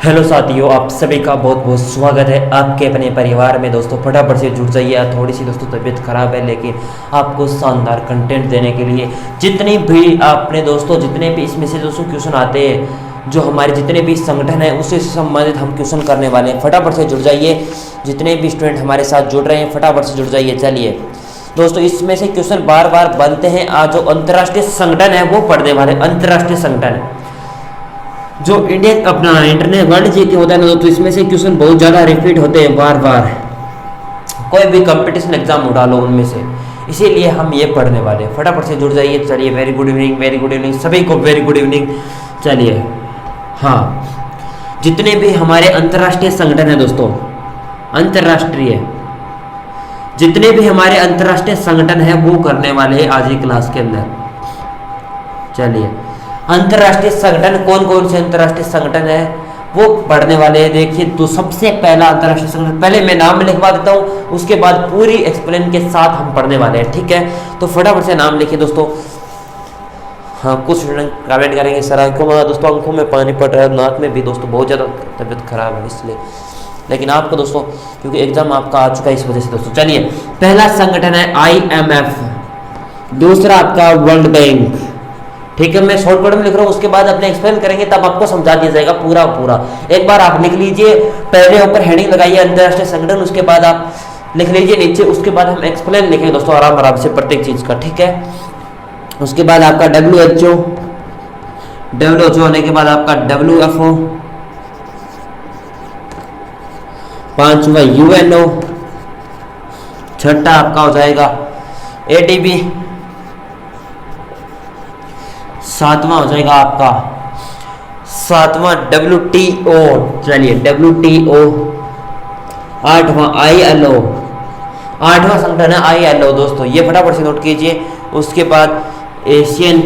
Hello साथियों, आप सभी का बहुत बहुत स्वागत है आपके अपने परिवार में। दोस्तों फटाफट से जुड़ जाइए। थोड़ी सी दोस्तों तबीयत खराब है, लेकिन आपको शानदार कंटेंट देने के लिए जितने भी आपने दोस्तों जितने भी इसमें से दोस्तों क्वेश्चन आते हैं, जो हमारे जितने भी संगठन है उससे संबंधित हम क्वेश्चन करने वाले हैं। फटाफट से जुड़ जाइए। जितने भी स्टूडेंट हमारे साथ जुड़ रहे हैं फटाफट से जुड़ जाइए। चलिए दोस्तों, इसमें से क्वेश्चन बार बार बनते हैं। आज जो अंतर्राष्ट्रीय संगठन है वो पढ़ने वाले। अंतर्राष्ट्रीय संगठन जो इंडियन अपना इंटरनेट वर्ल्ड जीके होता है ना, तो इसमें से क्वेश्चन बहुत ज़्यादा रिपीट होते हैं बार बार। कोई भी कंपटीशन एग्जाम उठा लो उनमें से, इसीलिए हम ये पढ़ने वाले हैं। फटाफट से जुड़ जाइए। चलिए, very good evening, very good evening सभी को, वेरी गुड इवनिंग। चलिए, हाँ, जितने भी हमारे अंतर्राष्ट्रीय संगठन है दोस्तों, अंतर्राष्ट्रीय जितने भी हमारे अंतर्राष्ट्रीय संगठन है वो करने वाले हैं आज की क्लास के अंदर। चलिए, अंतर्राष्ट्रीय संगठन कौन कौन से अंतर्राष्ट्रीय संगठन है वो पढ़ने वाले हैं। देखिए, तो सबसे पहला अंतर्राष्ट्रीय संगठन, पहले मैं नाम लिखवा देता हूँ, उसके बाद पूरी एक्सप्लेन के साथ हम पढ़ने वाले हैं। ठीक है, तो फटाफट से नाम लिखिए दोस्तों। हाँ, कुछ स्टूडेंट कमेंट करेंगे सर आंखों में, दोस्तों आंखों में पानी पड़ रहा है, नाक में भी दोस्तों बहुत ज़्यादा तबीयत खराब है इसलिए, लेकिन आपको दोस्तों क्योंकि एग्जाम आपका आ चुका है इस वजह से दोस्तों। चलिए, पहला संगठन है IMF, दूसरा आपका वर्ल्ड बैंक। ठीक है, मैं शॉर्टकट में लिख रहा हूँ, उसके बाद अपने एक्सप्लेन करेंगे, तब आपको समझा दिया जाएगा पूरा पूरा। एक बार आप लिख लीजिए, पहले ऊपर हेडिंग लगाइए अंतर्राष्ट्रीय संगठन, उसके बाद आप लिख लीजिए नीचे, उसके बाद हम एक्सप्लेन लिखेंगे दोस्तों आराम आराम से प्रत्येक चीज का। ठीक है, उसके बाद आपका WHO, WHO होने के बाद आपका WFO, पांचवा UNO, छठा आपका हो जाएगा ATP, सातवां हो जाएगा आपका WTO। चलिए, WTO, आठवां ILO, आठवां संगठन है ILO दोस्तों, ये फटाफट से नोट कीजिए। उसके बाद एशियन,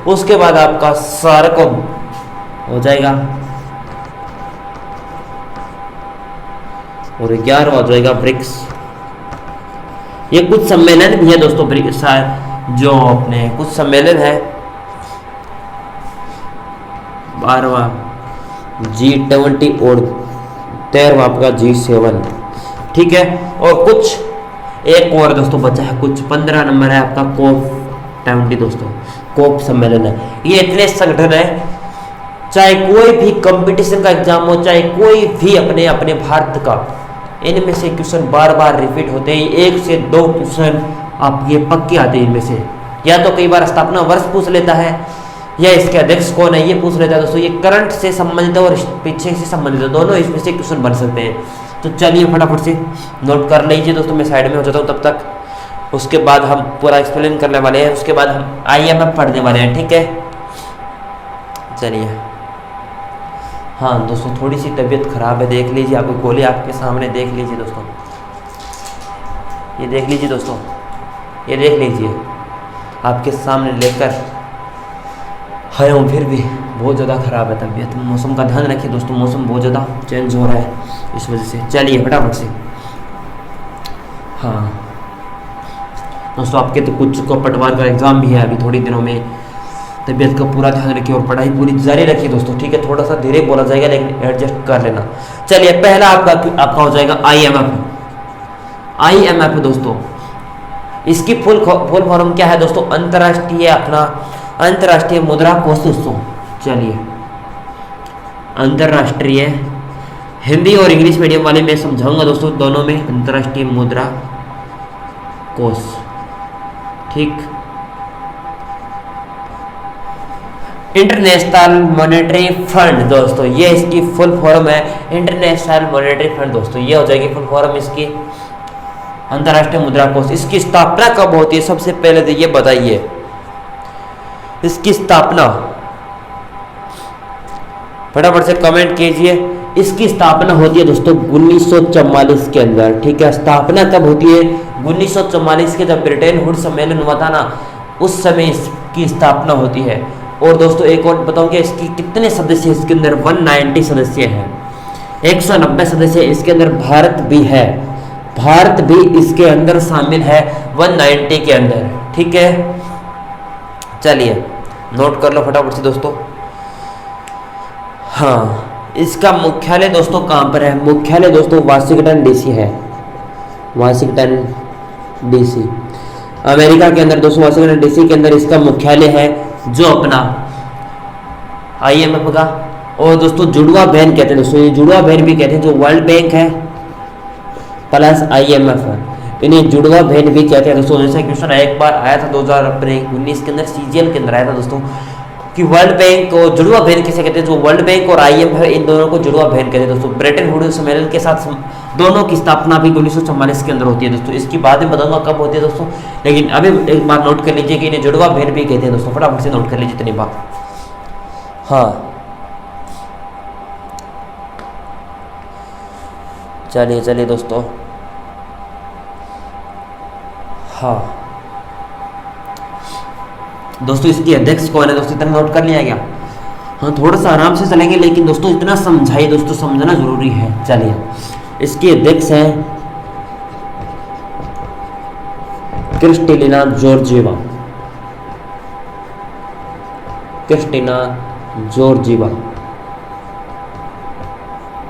उसके बाद आपका सार्कम हो जाएगा, और 11वां हो जाएगा ब्रिक्स। ये कुछ सम्मेलन भी है दोस्तों, जो अपने कुछ सम्मेलन है। 12वां G20 और 13वां आपका G7। ठीक है, और कुछ एक और दोस्तों बचा है, कुछ 15 नंबर है आपका COP20 दोस्तों, COP सम्मेलन है। ये इतने संगठन है, चाहे कोई भी कंपटीशन का एग्जाम हो, चाहे कोई भी अपने अपने भारत का, इनमें से क्वेश्चन बार बार रिपीट होते हैं। 1 से 2 क्वेश्चन आप ये पक्के आते हैं इनमें से। या तो कई बार स्थापना वर्ष पूछ लेता है, या इसके अध्यक्ष कौन है ये पूछ लेता है दोस्तों। ये करंट से संबंधित है और पीछे से संबंधित है, दोनों इसमें से क्वेश्चन बन सकते हैं। तो चलिए फटाफट से नोट कर लीजिए दोस्तों, मैं साइड में हो जाता हूँ तब तक। उसके बाद हम पूरा एक्सप्लेन करने वाले हैं, उसके बाद हम IMF पढ़ने वाले हैं। ठीक है, चलिए। हाँ दोस्तों, थोड़ी सी तबीयत खराब है, देख लीजिए, आपको गोली आपके सामने देख लीजिए दोस्तों, ये देख लीजिए दोस्तों, ये देख लीजिए आपके सामने लेकर आया हूँ, फिर भी बहुत ज़्यादा ख़राब है तबीयत। मौसम का ध्यान रखिए दोस्तों, मौसम बहुत ज़्यादा चेंज हो रहा है इस वजह से। चलिए फटाफट से। हाँ दोस्तों, आपके तो कुछ को पटवार का एग्ज़ाम भी है अभी थोड़ी दिनों में, तबीयत का पूरा ध्यान रखिए और पढ़ाई पूरी जारी रखिए दोस्तों। ठीक है, थोड़ा सा धीरे बोला जाएगा लेकिन एडजस्ट कर लेना। चलिए, पहला आपका हो जाएगा IMF दोस्तों। इसकी फुल फॉर्म क्या है दोस्तों? अंतर्राष्ट्रीय मुद्रा कोष दोस्तों। चलिए, अंतर्राष्ट्रीय, हिंदी और इंग्लिश मीडियम वाले मैं समझाऊंगा दोस्तों दोनों में, अंतर्राष्ट्रीय मुद्रा कोष। ठीक, इंटरनेशनल मॉनेटरी फंड दोस्तों, ये इसकी फुल फॉर्म है, इंटरनेशनल मॉनेटरी फंड दोस्तों, ये हो जाएगी फुल फॉर्म इसकी, अंतर्राष्ट्रीय मुद्रा कोष। इसकी स्थापना कब होती है सबसे पहले तो ये बताइए, इसकी स्थापना फटाफट से कमेंट कीजिए। इसकी स्थापना होती है दोस्तों 1944 के अंदर। ठीक है, स्थापना कब होती है? 1944 के जब ब्रिटेन हुड सम्मेलन हुआ था ना, उस समय इसकी स्थापना होती है। और दोस्तों एक और बताऊंगा, इसकी कितने सदस्य इसके अंदर? 190 सदस्य हैं, 190 सदस्य इसके अंदर। भारत भी है, भारत भी इसके अंदर शामिल है 190 के अंदर। ठीक है, चलिए नोट कर लो फटाफट से दोस्तों। हाँ, इसका मुख्यालय दोस्तों कहाँ पर है? मुख्यालय दोस्तों वाशिंगटन डीसी है, वाशिंगटन डीसी अमेरिका के अंदर दोस्तों, वाशिंगटन डीसी के अंदर इसका मुख्यालय है, जो अपना IMF का। और दोस्तों जुड़वा बहन कहते हैं दोस्तों, ये जुड़वा बहन भी कहते हैं, जो वर्ल्ड बैंक है प्लस IMF है, इन्हें जुड़वा बहन भी कहते हैं दोस्तों। जैसे क्वेश्चन एक बार आया था 2019 के अंदर, CGL के अंदर आया था दोस्तों, कि वर्ल्ड बैंक को जुड़वा बहन किसे कहते हैं? जो वर्ल्ड बैंक और IMF है, इन दोनों को जुड़वा बहन कहते हैं दोस्तों। ब्रेटन वुड्स सम्मेलन के साथ दोनों की स्थापना भी 1944 के अंदर होती है दोस्तों। इसकी बात में बताऊंगा कब होती है दोस्तों, लेकिन अभी एक बार नोट कर लीजिए कि इन्हें जुड़वा बहन भी कहते हैं दोस्तों। फटाफट से नोट कर लीजिए इतनी बात। हाँ चलिए चलिए दोस्तों। हाँ दोस्तों, इसकी अध्यक्ष कौन है दोस्तों? इतना नोट कर लिया गया? हाँ, थोड़ा सा आराम से चलेंगे, लेकिन दोस्तों इतना समझाइए दोस्तों, समझना जरूरी है। चलिए, इसकी अध्यक्ष है क्रिस्टेलिना जॉर्जिएवा, क्रिस्टीना जॉर्जिएवा।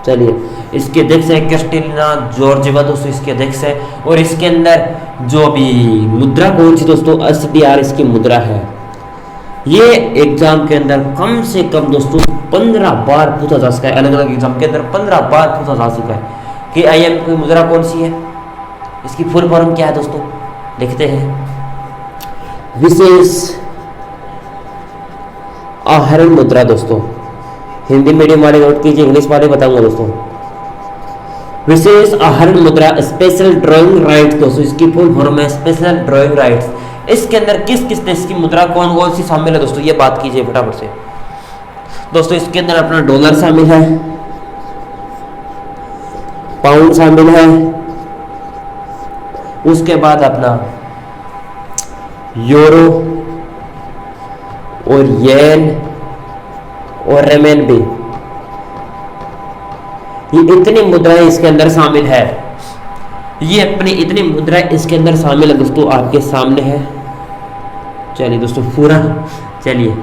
चलिए, इसके अध्यक्ष है क्रिस्टेलिना जॉर्जिएवा दोस्तों, इसके अध्यक्ष है। और इसके अंदर जो भी मुद्रा कौन सी दोस्तों? SDR इसकी मुद्रा है। ये एग्जाम के अंदर कम से कम दोस्तों 15 बार पूछा जा सका है, अलग अलग एग्जाम के अंदर 15 बार पूछा जा चुका है कि IMF की मुद्रा कौन सी है, इसकी फुल फॉर्म क्या है दोस्तों? लिखते हैं विशेष आहरण मुद्रा दोस्तों। हिंदी मीडियम वाले नोट कीजिए, इंग्लिश वाले बताऊंगा दोस्तों। विशेष आहरण मुद्रा, स्पेशल ड्राइंग राइट्स दोस्तों, इसकी फुल फॉर्म है स्पेशल ड्राइंग राइट्स। इसके अंदर किस किस देश की मुद्रा कौन कौन सी शामिल है दोस्तों, ये बात कीजिए फटाफट से दोस्तों। इसके अंदर अपना डॉलर शामिल है, पाउंड शामिल है, उसके बाद अपना यूरो और येन और रेमेनबी, ये इतनी मुद्राएं इसके अंदर शामिल है। ये अपनी इतनी मुद्राएं इसके अंदर शामिल है दोस्तों, आपके सामने है। चलिए दोस्तों पूरा, चलिए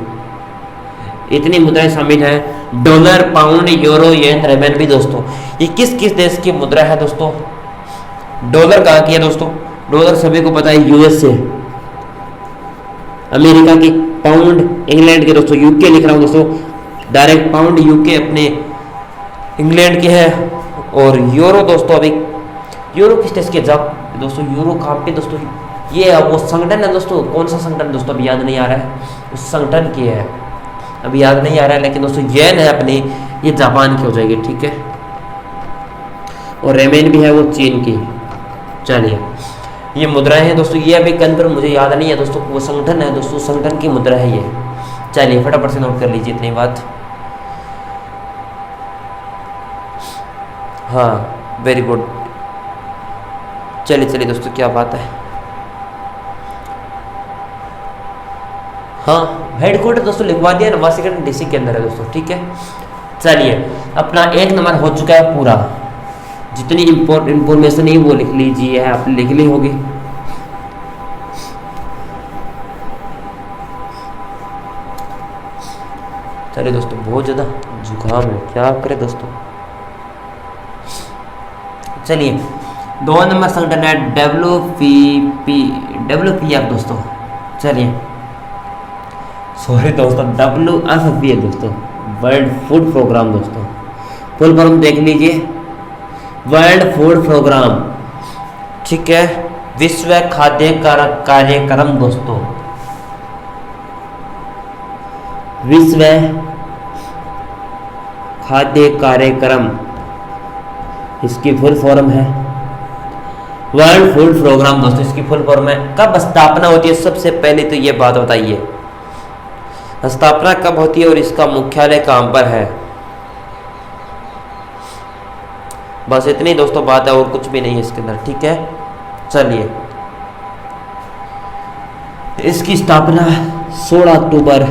इतनी मुद्राएं शामिल है, डॉलर, पाउंड, यूरो, येन, रेमेनबी दोस्तों। ये किस किस देश की मुद्रा है दोस्तों? डॉलर कहाँ की है दोस्तों? डॉलर सभी को पता है US से, अमेरिका की। पाउंड इंग्लैंड के दोस्तों, UK लिख रहा हूँ दोस्तों, डायरेक्ट पाउंड UK अपने इंग्लैंड के है। और यूरो दोस्तों, अभी यूरो किस देश के? जब दोस्तों यूरो कहाँ पे दोस्तों? ये वो संगठन है दोस्तों, कौन सा संगठन दोस्तों अभी याद नहीं आ रहा है, उस संगठन की है, अभी याद नहीं आ रहा है। लेकिन दोस्तों येन है अपनी, ये जापान की हो जाएगी, ठीक है। और रेमेन भी है, वो चीन की। चलिए, ये मुद्राएं हैं दोस्तों, ये अभी कंफर्म मुझे याद नहीं है दोस्तों, वो संगठन है दोस्तों, संगठन की मुद्रा है ये। चलिए फटाफट से नोट कर लीजिए इतनी बात। हाँ वेरी गुड। चलिए चलिए दोस्तों, क्या बात है। हाँ, हेडक्वार्टर दोस्तों लिखवा दिया ना, वाशिंगटन DC के अंदर है दोस्तों, ठीक है। चलिए, अपना 1 नंबर हो चुका है पूरा। जितनी इंफॉर्मेशन है वो लिख लीजिए, आपने लिख ली होगी। चलिए दोस्तों, बहुत ज़्यादा जुकाम है, क्या करें दोस्तों। चलिए, 2 नंबर संगठन है WPF दोस्तों। चलिए, सॉरी दोस्तों, WFP है दोस्तों, वर्ल्ड फूड प्रोग्राम दोस्तों। फुल फॉर्म देख लीजिए, वर्ल्ड फूड प्रोग्राम, ठीक है, विश्व खाद्य कार्यक्रम दोस्तों, विश्व खाद्य कार्यक्रम, इसकी फुल फॉर्म है वर्ल्ड फूड प्रोग्राम दोस्तों, इसकी फुल फॉर्म है। कब स्थापना होती है? सबसे पहले तो ये बात बताइए, स्थापना कब होती है और इसका मुख्यालय कहां पर है? बस इतनी दोस्तों बात है, और कुछ भी नहीं है इसके अंदर, ठीक है। चलिए, इसकी स्थापना 16 अक्टूबर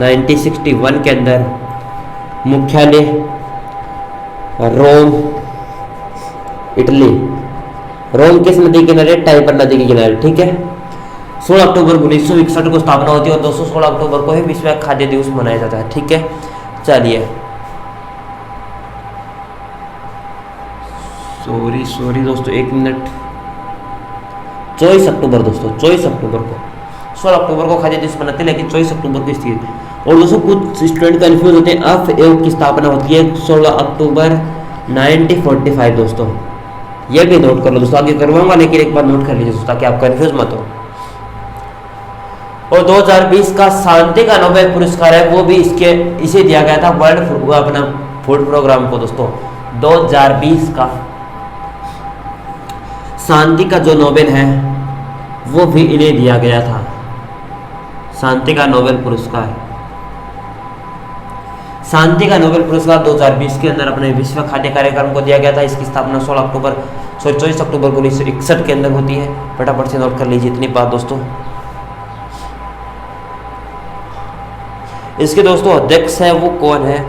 1961 के अंदर, मुख्यालय रोम इटली। रोम किस नदी के किनारे? टाइपर नदी के किनारे, ठीक है। 16 अक्टूबर 1961 को स्थापना होती है और दोस्तों 16 अक्टूबर को ही विश्व खाद्य दिवस मनाया जाता है। ठीक है, चलिए सॉरी दोस्तों, 1 मिनट। 24 अक्टूबर दोस्तों, 24 अक्टूबर को, 16 अक्टूबर को खाद्य दिवस मनाते हैं लेकिन 24 अक्टूबर को स्थित। और दोस्तों कुछ स्टूडेंट कंफ्यूज होते हैं, AFAO की स्थापना होती है 16 अक्टूबर 1945 दोस्तों, ये भी नोट कर लो दोस्तों, आगे करवाऊंगा लेकिन एक बार नोट कर लीजिए दोस्तों ताकि आप कंफ्यूज मत हो। और 2020 का शांति का नोबेल पुरस्कार है वो भी इसे दिया गया था वर्ल्ड अपना फूड प्रोग्राम को दोस्तों। 2020 का शांति का जो नोबेल है वो भी इन्हें दिया गया था, शांति का नोबेल पुरस्कार। शांति का नोबेल पुरस्कार 2020 के अंदर अपने विश्व खाद्य कार्यक्रम को दिया गया था। इसकी स्थापना 24 अक्टूबर 1961 के अंदर होती है। फटाफट से नोट कर लीजिए इतनी बात दोस्तों। इसके दोस्तों अध्यक्ष है वो कौन है?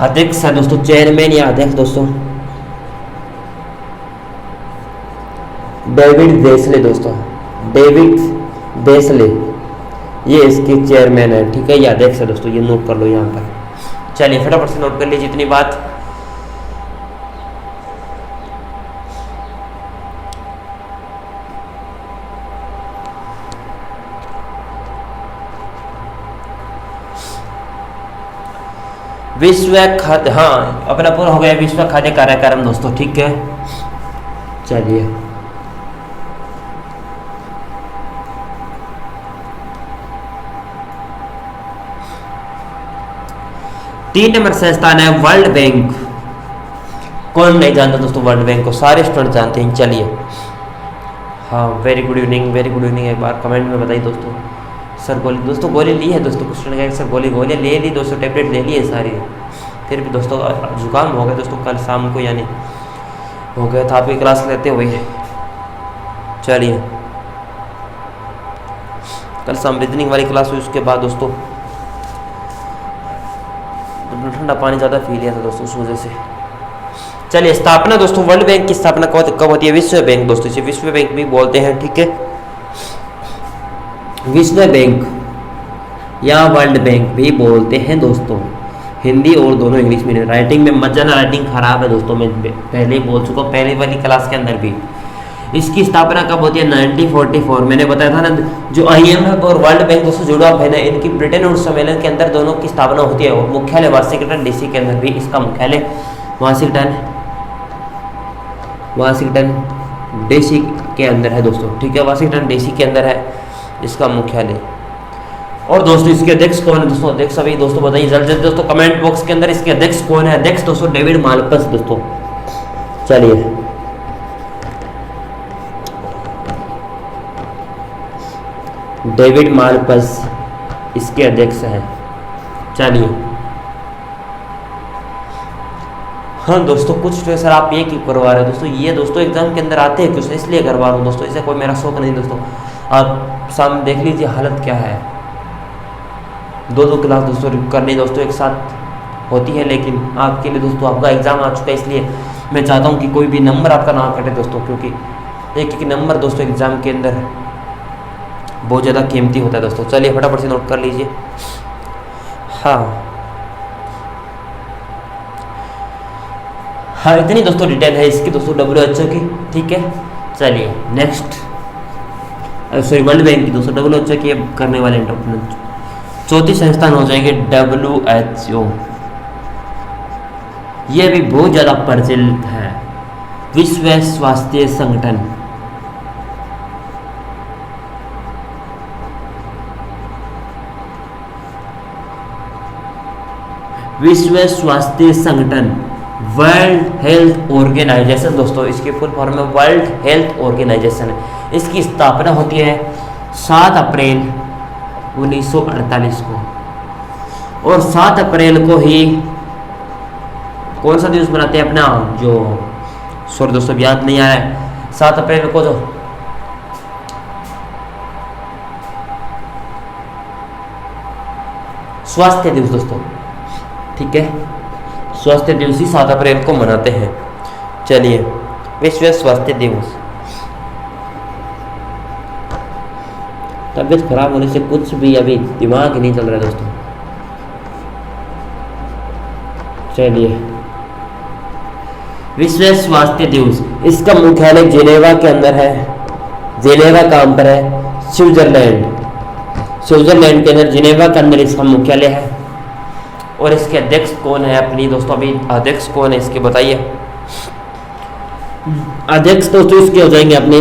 अध्यक्ष है दोस्तों, चेयरमैन या अध्यक्ष दोस्तों डेविड बेसले दोस्तों, डेविड बेसले ये इसके चेयरमैन है। ठीक है, ये अध्यक्ष है दोस्तों, ये नोट कर लो यहाँ पर। चलिए फटाफट से नोट कर लीजिए इतनी बात। विश्व खाद्य, हाँ अपना पूरा हो गया विश्व खाद्य कार्यक्रम दोस्तों। ठीक है, चलिए 3 नंबर संस्थान है वर्ल्ड बैंक। कौन नहीं जानता दोस्तों वर्ल्ड बैंक को? सारे स्टूडेंट जानते हैं। चलिए हाँ, very good evening, very good evening. एक बार कमेंट में बताइए दोस्तों। सर गोली दोस्तों, गोली ली है दोस्तों, कुछ स्टूडेंट सर गोलियाँ ले ली दोस्तों, टैबलेट ले ली है सारी, फिर भी दोस्तों जुकाम हो गया दोस्तों कल शाम को, यानी हो गया था आपकी क्लास लेते हुए। चलिए कल शाम रीजनिंग वाली क्लास हुई, उसके बाद दोस्तों ठंडा पानी ज़्यादा पी लिया था दोस्तों उस वजह से। चलिए स्थापना दोस्तों, वर्ल्ड बैंक की स्थापना कब होती है? विश्व बैंक दोस्तों, इसे विश्व बैंक भी बोलते हैं। ठीक है, विश्व बैंक या वर्ल्ड बैंक भी बोलते हैं दोस्तों, हिंदी और दोनों इंग्लिश में। राइटिंग में मत जाना, राइटिंग खराब है दोस्तों, मैं पहले ही बोल चुका हूँ पहले वाली क्लास के अंदर भी। इसकी स्थापना कब होती है? 1944। मैंने बताया था ना, जो IMF और वर्ल्ड बैंक दोस्तों जुड़ा हुआ है ना, इनकी ब्रिटेन और सम्मेलन के अंदर दोनों की स्थापना होती है। और मुख्यालय वाशिंगटन DC के अंदर भी इसका मुख्यालय वाशिंगटन DC के अंदर है दोस्तों। ठीक है, वाशिंगटन DC के अंदर है इसका मुख्यालय। और दोस्तों इसके अध्यक्ष कौन है दोस्तों? अध्यक्ष अभी दोस्तों बताइए जल्द जल्द दोस्तों कमेंट बॉक्स के अंदर, इसके अध्यक्ष कौन है? अध्यक्ष दोस्तों डेविड माल्पस दोस्तों। चलिए डेविड माल्पस इसके अध्यक्ष हैं। चलिए हाँ दोस्तों, कुछ तो सर आप ये क्यों करवा रहे हो दोस्तों? ये दोस्तों एग्जाम के अंदर आते हैं कुछ, इसलिए करवा रहा हूँ दोस्तों, इसे कोई मेरा शौक नहीं दोस्तों। आप सामने देख लीजिए हालत क्या है। 2 क्लास दोस्तों करनी दोस्तों एक साथ होती है, लेकिन आपके लिए दोस्तों आपका एग्जाम आ चुका है, इसलिए मैं चाहता हूँ कि कोई भी नंबर आपका ना कटे दोस्तों, क्योंकि एक नंबर दोस्तों एग्जाम के अंदर बहुत ज़्यादा कीमती होता है दोस्तों। चलिए फटाफट से नोट कर लीजिए। हाँ इतनी दोस्तों डिटेल है इसकी दोस्तों WHO की। ठीक है, चलिए नेक्स्ट, सॉरी वर्ल्ड बैंक की दोस्तों, WHO की करने वाले चौथी संस्थान हो जाएंगे WHO। यह भी बहुत ज़्यादा प्रचलित है, विश्व स्वास्थ्य संगठन। विश्व स्वास्थ्य संगठन, वर्ल्ड हेल्थ ऑर्गेनाइजेशन दोस्तों, इसकी फुल फॉर्म में वर्ल्ड हेल्थ ऑर्गेनाइजेशन है। इसकी स्थापना होती है 7 अप्रैल 1948 को। और 7 अप्रैल को ही कौन सा दिवस मनाते हैं अपना, जो सॉरी दोस्तों याद नहीं आ रहा है, 7 अप्रैल को जो स्वास्थ्य दिवस दोस्तों। ठीक है, स्वास्थ्य दिवस ही 7 अप्रैल को मनाते हैं। चलिए विश्व स्वास्थ्य दिवस तबीयत खराब होने से कुछ भी अभी दिमाग ही नहीं चल रहा है दोस्तों। चलिए, विश्व स्वास्थ्य दिवस, इसका मुख्यालय जिनेवा के अंदर है। जिनेवा कहाँ पर है? स्विट्जरलैंड। स्विट्जरलैंड के अंदर जिनेवा के अंदर इसका मुख्यालय है। और इसके अध्यक्ष कौन है अपनी दोस्तों? अभी अध्यक्ष कौन है इसके बताइए। अध्यक्ष दोस्तों इसके हो जाएंगे अपने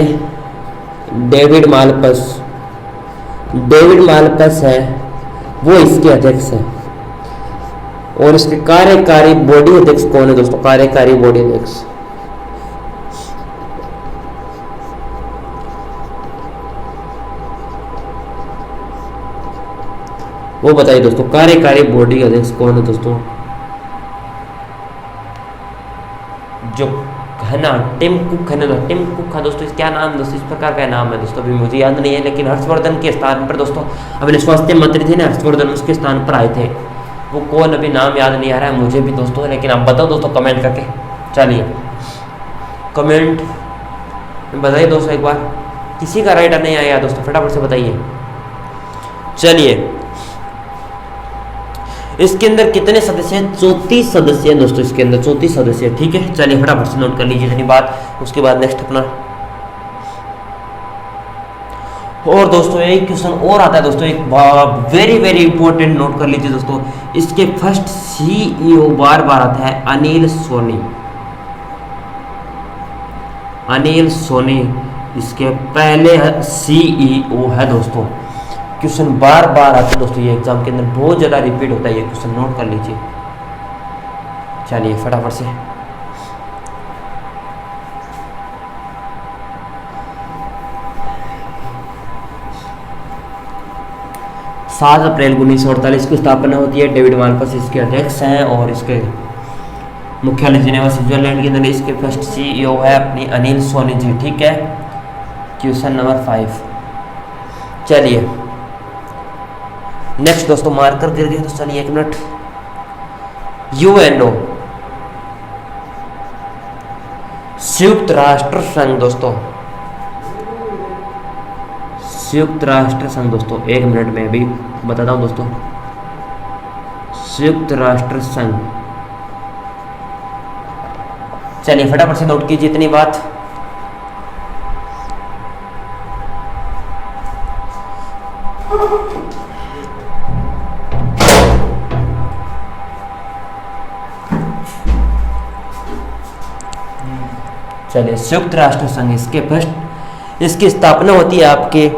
डेविड मालपस। डेविड मालपस है वो इसके अध्यक्ष है। और इसके कार्यकारी बॉडी अध्यक्ष कौन है दोस्तों? कार्यकारी बॉडी अध्यक्ष वो बताइए दोस्तों, कार्यकारी बॉडी अध्यक्ष कौन है दोस्तों? जो है ना टिम कुक है ना, टिम कुक का दोस्तों क्या नाम दोस्तों? इस प्रकार का नाम है दोस्तों, अभी मुझे याद नहीं है, लेकिन हर्षवर्धन के स्थान पर दोस्तों अपने स्वास्थ्य मंत्री थे ना हर्षवर्धन, उसके स्थान पर आए थे। वो कौन अभी नाम याद नहीं आ रहा है मुझे भी दोस्तों, लेकिन आप बताओ दोस्तों कमेंट करके। चलिए कमेंट बताइए दोस्तों, एक बार किसी का राइट नहीं आया दोस्तों, फटाफट से बताइए। चलिए, इसके अंदर कितने सदस्य हैं? 34 सदस्य हैं दोस्तों, इसके अंदर 34 सदस्य हैं। ठीक है, चलिए फटाफट से नोट कर लीजिए इतनी बात। उसके बाद नेक्स्ट अपना और दोस्तों एक क्वेश्चन और आता है दोस्तों, एक वेरी वेरी इंपॉर्टेंट, नोट कर लीजिए दोस्तों। इसके फर्स्ट सीईओ बार बार आता है अनिल सोनी। अनिल सोनी इसके पहले सीईओ है दोस्तों। क्वेश्चन बार बार आता है दोस्तों, ये एग्जाम के अंदर बहुत ज़्यादा रिपीट होता है ये क्वेश्चन, नोट कर लीजिए। चलिए फटाफट से 7 अप्रैल 1948 की स्थापना होती है। डेविड मालपस इसके अध्यक्ष हैं और इसके मुख्यालय जिनेवा स्विट्जरलैंड के अंदर। इसके फर्स्ट सीईओ है अपनी अनिल सोनी जी। ठीक है, क्वेश्चन नंबर 5। चलिए नेक्स्ट दोस्तों, मार्कर गिर गए तो चलिए 1 मिनट। यूएनओ, संयुक्त राष्ट्र संघ दोस्तों, संयुक्त राष्ट्र संघ दोस्तों, 1 मिनट में अभी बताता हूं दोस्तों। संयुक्त राष्ट्र संघ, चलिए फटाफट से नोट कीजिए इतनी बात। चलिए, संयुक्त राष्ट्र संघ, इसकी स्थापना होती है आपके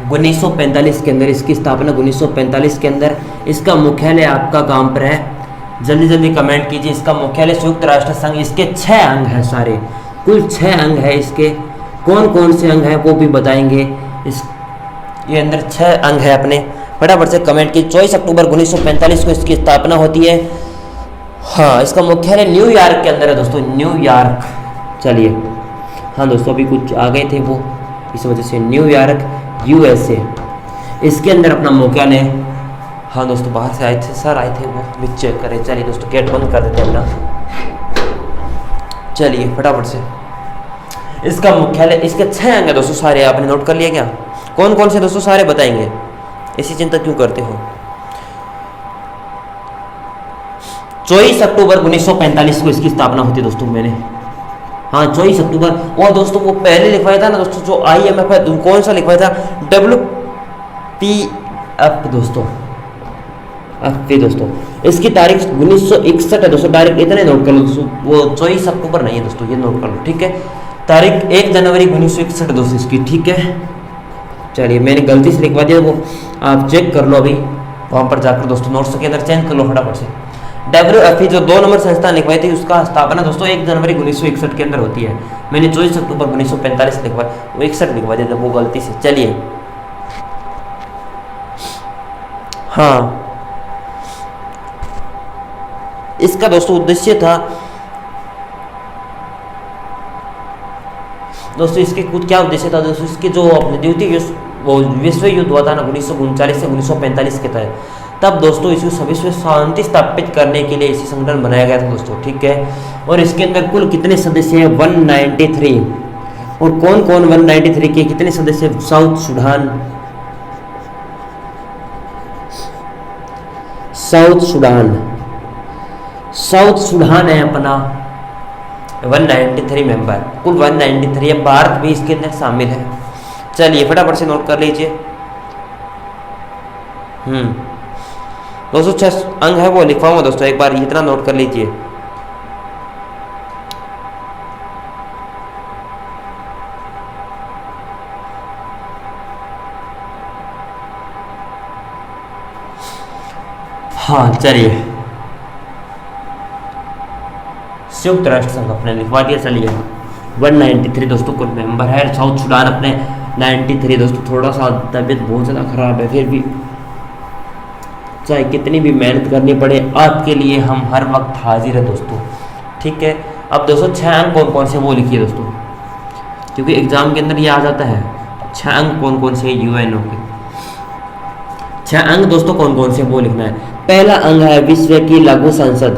1945 के अंदर। इसकी स्थापना 1945 के अंदर। इसका मुख्यालय आपका कहाँ पर है? जल्दी जल्दी कमेंट कीजिए। इसका मुख्यालय संयुक्त राष्ट्र संघ। इसके 6 अंग हैं सारे, कुल 6 अंग है इसके। कौन कौन से अंग हैं वो भी बताएंगे। ये अंदर 6 अंग है अपने, फटाफट से कमेंट की। 24 अक्टूबर 1945 को इसकी स्थापना होती है। हाँ, इसका मुख्यालय न्यूयॉर्क के अंदर है दोस्तों, न्यूयॉर्क। चलिए हाँ दोस्तों, अभी कुछ आ गए थे वो, इस वजह से न्यूयॉर्क यूएसए, इसके अंदर अपना मुख्यालय। हाँ दोस्तों, बाहर से आए थे सर, आए थे वो भी चेक करें। चलिए दोस्तों, गेट बंद कर देते हैं अपना। चलिए फटाफट से, इसका मुख्यालय, इसके 6 अंग है दोस्तों सारे। आपने नोट कर लिया क्या? कौन कौन से दोस्तों? सारे बताएंगे, ऐसी चिंता क्यों करते हो। 24 अक्टूबर 1945 को इसकी स्थापना होती है दोस्तों। मैंने हाँ 24 अक्टूबर। और दोस्तों वो पहले लिखवाया था ना दोस्तों, जो IMF है, कौन सा लिखवाया था? WPF दोस्तों, दोस्तों। इसकी तारीख 1961 है दोस्तों, डायरेक्ट इतने नोट कर लो दोस्तों। वो 24 अक्टूबर नहीं है दोस्तों, ये नोट कर लो। ठीक है, तारीख 1 जनवरी 1961 दोस्तों इसकी। ठीक है, चलिए मैंने गलती से लिखवा दिया, वो आप चेक कर लो अभी वहाँ पर जाकर दोस्तों, नोट्स के अंदर चेंज कर लो फटाफट से। WFP जो 2 नंबर संस्थान लिखवाई थी, उसका स्थापना दोस्तों 1 जनवरी 1961 के अंदर होती है। मैंने 24 अक्टूबर 1945 लिखवाया, वो 61 लिखवा दिया वो गलती से। चलिए हाँ, इसका दोस्तों उद्देश्य था दोस्तों, इसके कुछ क्या उद्देश्य था दोस्तों? इसके जो अपने द्वितीय विश्व युद्ध हुआ था ना 1939 से 1945 के तहत, तब दोस्तों इसको विश्व शांति स्थापित करने के लिए इसी संगठन बनाया गया था दोस्तों। ठीक है, और इसके अंदर कुल कितने सदस्य हैं? 193। और कौन कौन 193 के कितने सदस्य? South Sudan, south Sudan, south Sudan है अपना 193 मेंबर, कुल 193 है, भारत भी इसके अंदर शामिल है। चलिए फटाफट से नोट कर लीजिए। दोस्तों 6 अंग है वो लिखवाऊंगा दोस्तों, एक बार इतना नोट कर लीजिए। हाँ चलिए, संयुक्त राष्ट्र संघ अपने लिखवा दिया। चलिए 193 दोस्तों कुल मेंबर है, साउथ सूडान अपने 93 दोस्तों। थोड़ा सा तबीयत बहुत ज़्यादा खराब है, फिर भी चाहे कितनी भी मेहनत करनी पड़े आपके लिए हम हर वक्त हाजिर है दोस्तों, ठीक है। अब दोस्तों 6 अंक कौन कौन से वो लिखिए दोस्तों, क्योंकि एग्जाम के अंदर ये आ जाता है। 6 अंक कौन कौन से यूएनओ के 6 अंक दोस्तों कौन कौन से वो लिखना है। पहला अंग है विश्व की लघु संसद,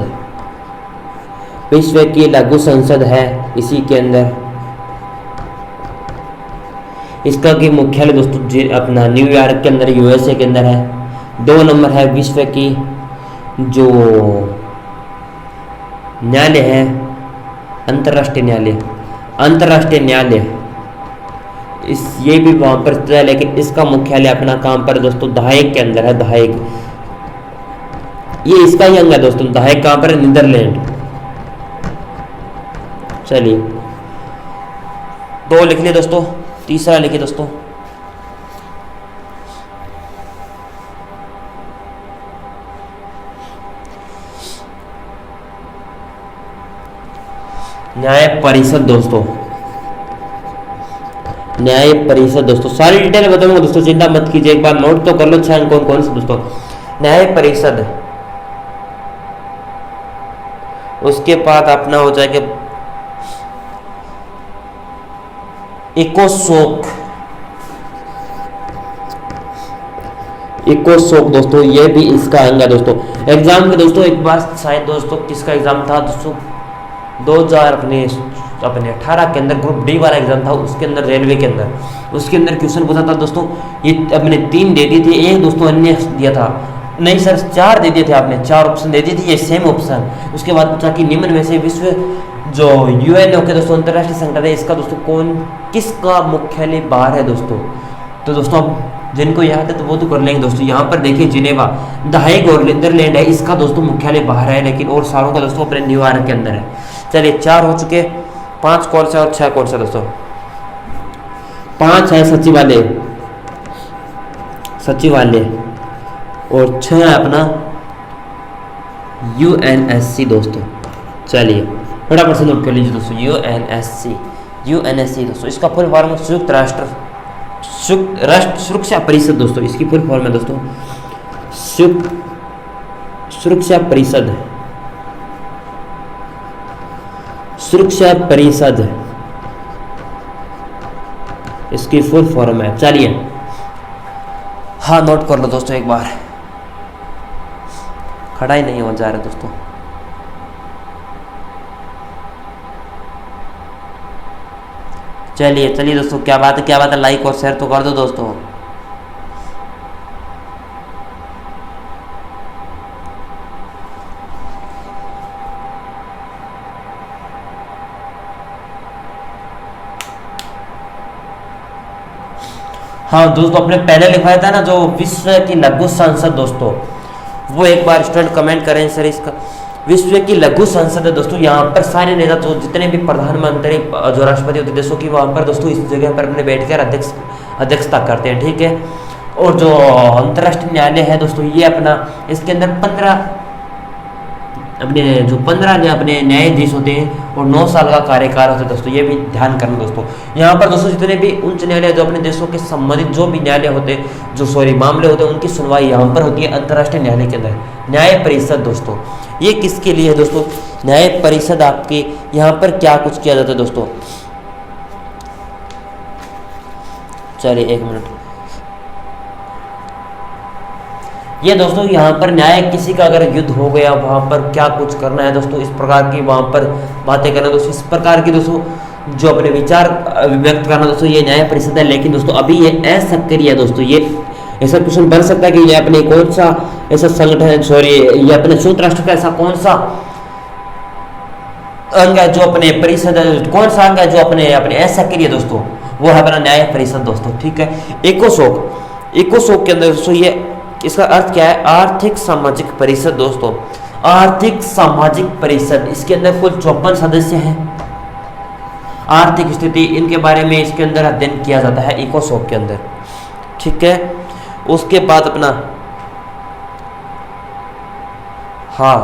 विश्व की लघु संसद है इसी के अंदर। इसका की मुख्यालय दोस्तों अपना न्यूयॉर्क के अंदर यूएसए के अंदर है। 2 नंबर है विश्व की जो न्यायालय है, अंतर्राष्ट्रीय न्यायालय, अंतर्राष्ट्रीय न्यायालय ये भी वहाँ पर स्थित है, लेकिन इसका मुख्यालय अपना काम पर दोस्तों द हेग के अंदर है। द हेग ये इसका ही अंग है दोस्तों। द हेग कहाँ पर है? नीदरलैंड। चलिए 2 लिख लिए दोस्तों, तीसरा लिखिए दोस्तों न्याय परिषद दोस्तों, न्याय परिषद दोस्तों। सारी डिटेल बताऊंगा दोस्तों, चिंता मत कीजिए, एक बार नोट तो कर लो। 6 अंक कौन कौन से दोस्तों, न्याय परिषद। उसके बाद अपना हो जाएगा इकोसोक, इकोसोक दोस्तों, ये भी इसका अंग है दोस्तों। एग्जाम में दोस्तों एक बार शायद दोस्तों किसका एग्जाम था दोस्तों, 2000 अपने 18 के अंदर ग्रुप डी वाला एग्जाम था, उसके अंदर रेलवे के अंदर, उसके अंदर क्वेश्चन पूछा था दोस्तों। ये अपने 3 दे दिए थे, एक दोस्तों अन्य दिया था, नहीं सर 4 दे दिए थे आपने, 4 ऑप्शन दे दिए थे, ये सेम ऑप्शन। उसके बाद पूछा कि निम्न में से विश्व जो यूएनओ के दोस्तों अंतर्राष्ट्रीय संगठन है, इसका दोस्तों किसका मुख्यालय बाहर है दोस्तों। तो दोस्तों अब जिनको याद है तो वो तो कर लेंगे दोस्तों। यहाँ पर देखिए जिनेवा, द हेग और नीदरलैंड है, इसका दोस्तों मुख्यालय बाहर है, लेकिन और सारों का दोस्तों अपने न्यूयॉर्क के अंदर है। चलिए 4 हो चुके, 5 कौन सा और 6 कौन सा दोस्तों। 5 है सचिवालय, सचिवालय, और 6 है अपना यूएनएससी दोस्तों। चलिए फटाफट से नोट कर लीजिए दोस्तों, यूएनएससी, यूएनएससी दोस्तों इसका फुल फॉर्म संयुक्त राष्ट्र सुरक्षा परिषद दोस्तों, इसकी फुल फॉर्म है दोस्तों सुरक्षा परिषद, सुरक्षा परिषद इसकी फुल फॉर्म है। चलिए हाँ नोट कर लो दोस्तों, एक बार खड़ा ही नहीं हो जा रहा दोस्तों। चलिए चलिए दोस्तों, क्या बात है, क्या बात है, लाइक और शेयर तो कर दो दोस्तों। हाँ दोस्तों, अपने पहले लिखवाया था ना जो विश्व की लघु संसद दोस्तों, वो एक बार स्टूडेंट कमेंट करें सर। इसका विश्व की लघु संसद है दोस्तों, यहाँ पर सारे नेता तो जितने भी प्रधानमंत्री जो राष्ट्रपति होते देशों की, वहाँ पर दोस्तों इस जगह पर अपने बैठकर अध्यक्षता करते हैं, ठीक है। और जो अंतर्राष्ट्रीय न्यायालय है दोस्तों, ये अपना इसके अंदर 15 अपने न्यायाधीश होते हैं और 9 साल का कार्यकाल होता है दोस्तों, ये भी ध्यान करना दोस्तों। यहाँ पर दोस्तों जितने भी उच्च न्यायालय जो अपने देशों के संबंधित जो भी न्यायालय होते हैं, जो मामले होते हैं, उनकी सुनवाई यहाँ पर होती है अंतर्राष्ट्रीय न्यायालय के अंदर। न्याय परिषद दोस्तों, ये किसके लिए है दोस्तों, न्याय परिषद आपके यहाँ पर क्या कुछ किया जाता है दोस्तों। चलिए 1 मिनट, ये दोस्तों यहाँ पर न्याय किसी का अगर युद्ध हो गया, वहाँ पर क्या कुछ करना है दोस्तों, इस प्रकार की वहाँ पर बातें करना दोस्तों, इस प्रकार की दोस्तों जो अपने विचार व्यक्त करना दोस्तों, ये न्याय परिषद है। लेकिन दोस्तों अभी ये असक्रिय है दोस्तों, ये ऐसा क्वेश्चन बन सकता है कि ये अपने कौन सा ऐसा संगठन, सॉरी ये अपने संयुक्त राष्ट्र का ऐसा कौन सा अंग है जो अपने परिषद, कौन सा अंग है जो अपने अपने ऐसा के लिए दोस्तों, वो है अपना न्याय परिषद दोस्तों, ठीक है। इकोसोक, इकोसोक के अंदर दोस्तों ये इसका अर्थ क्या है, आर्थिक सामाजिक परिषद दोस्तों, आर्थिक सामाजिक परिषद। इसके अंदर कुल 54 सदस्य हैं। आर्थिक स्थिति इनके बारे में इसके अंदर अध्ययन किया जाता है इकोसोक के अंदर, ठीक है। उसके बाद अपना, हाँ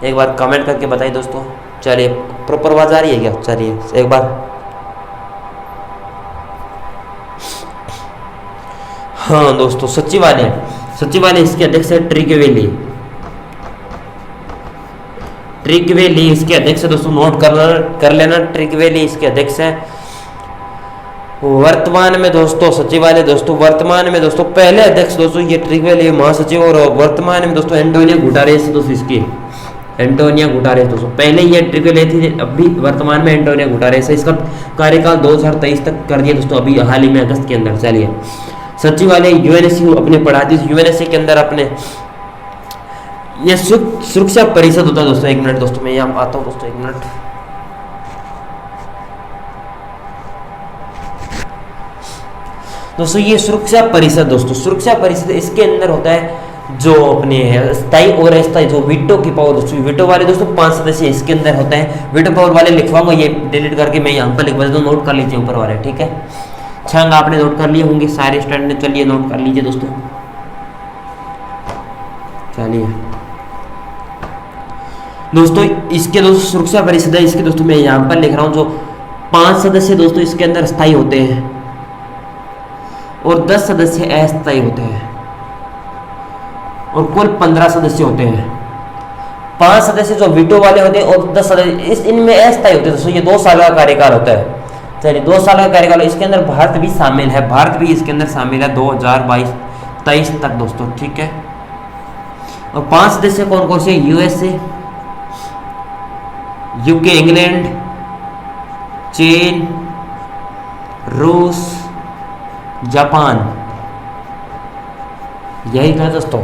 एक बार कमेंट करके बताइए दोस्तों। चलिए प्रॉपर आवाज आ रही है क्या, चलिए एक बार। हाँ दोस्तों, सचिवालय, सचिवालय इसके अध्यक्ष है ट्रिगवेली, ट्रिगवेली इसके अध्यक्ष है दोस्तों, नोट कर लेना, ट्रिगवेली इसके अध्यक्ष है। वर्तमान में दोस्तों सचिवालय दोस्तों, वर्तमान में दोस्तों पहले अध्यक्ष दोस्तों ये ट्रिगवेली महासचिव, और वर्तमान में दोस्तों एंटोनियो गुटारेस दोस्तों, इसकी एंटोनियो गुटारेस दोस्तों, पहले ये ट्रिगवेली थी, अभी वर्तमान में एंटोनियो गुटारेस है। इसका कार्यकाल 2023 तक कर दिया दोस्तों, अभी हाल ही में अगस्त के अंदर। चलिए सचिवालय यूएनएससी अपने पढ़ाती, यूएनएससी के अंदर अपने ये सुरक्षा परिषद होता है दोस्तों। एक मिनट दोस्तों, मैं यहाँ आता हूँ दोस्तों, एक मिनट। दोस्तों ये सुरक्षा परिषद दोस्तों, सुरक्षा परिषद इसके अंदर होता है जो अपने स्थायी और अस्थायी, जो वीटो की पावर दोस्तों, वीटो वाले दोस्तों 5 सदस्य इसके अंदर होते हैं। वीटो पावर वाले लिखवाऊंगा, ये डिलीट करके मैं यहाँ पर लिखवा देता हूँ, नोट कर लीजिए ऊपर वाले, ठीक है। छंग आपने नोट कर लिए होंगे सारे स्टूडेंट ने, चलिए नोट कर लीजिए दोस्तों। चलिए दोस्तों इसके दोस्तों सुरक्षा परिषद है, इसके दोस्तों मैं यहाँ पर लिख रहा हूँ, जो 5 सदस्य दोस्तों इसके अंदर स्थायी होते हैं और 10 सदस्य अस्थायी होते हैं, और कुल 15 सदस्य होते हैं। 5 सदस्य जो वीटो वाले होते हैं और 10 सदस्य इस इनमें अस्थायी होते हैं दोस्तों। ये 2 साल का कार्यकाल होता है। चलिए 2 साल का कार्यकाल, इसके अंदर भारत भी शामिल है, भारत भी इसके अंदर शामिल है 2022-23 तक दोस्तों, ठीक है। और 5 सदस्य कौन कौन से, यूएसए, यूके, इंग्लैंड, चीन, रूस, जापान, यही था दोस्तों।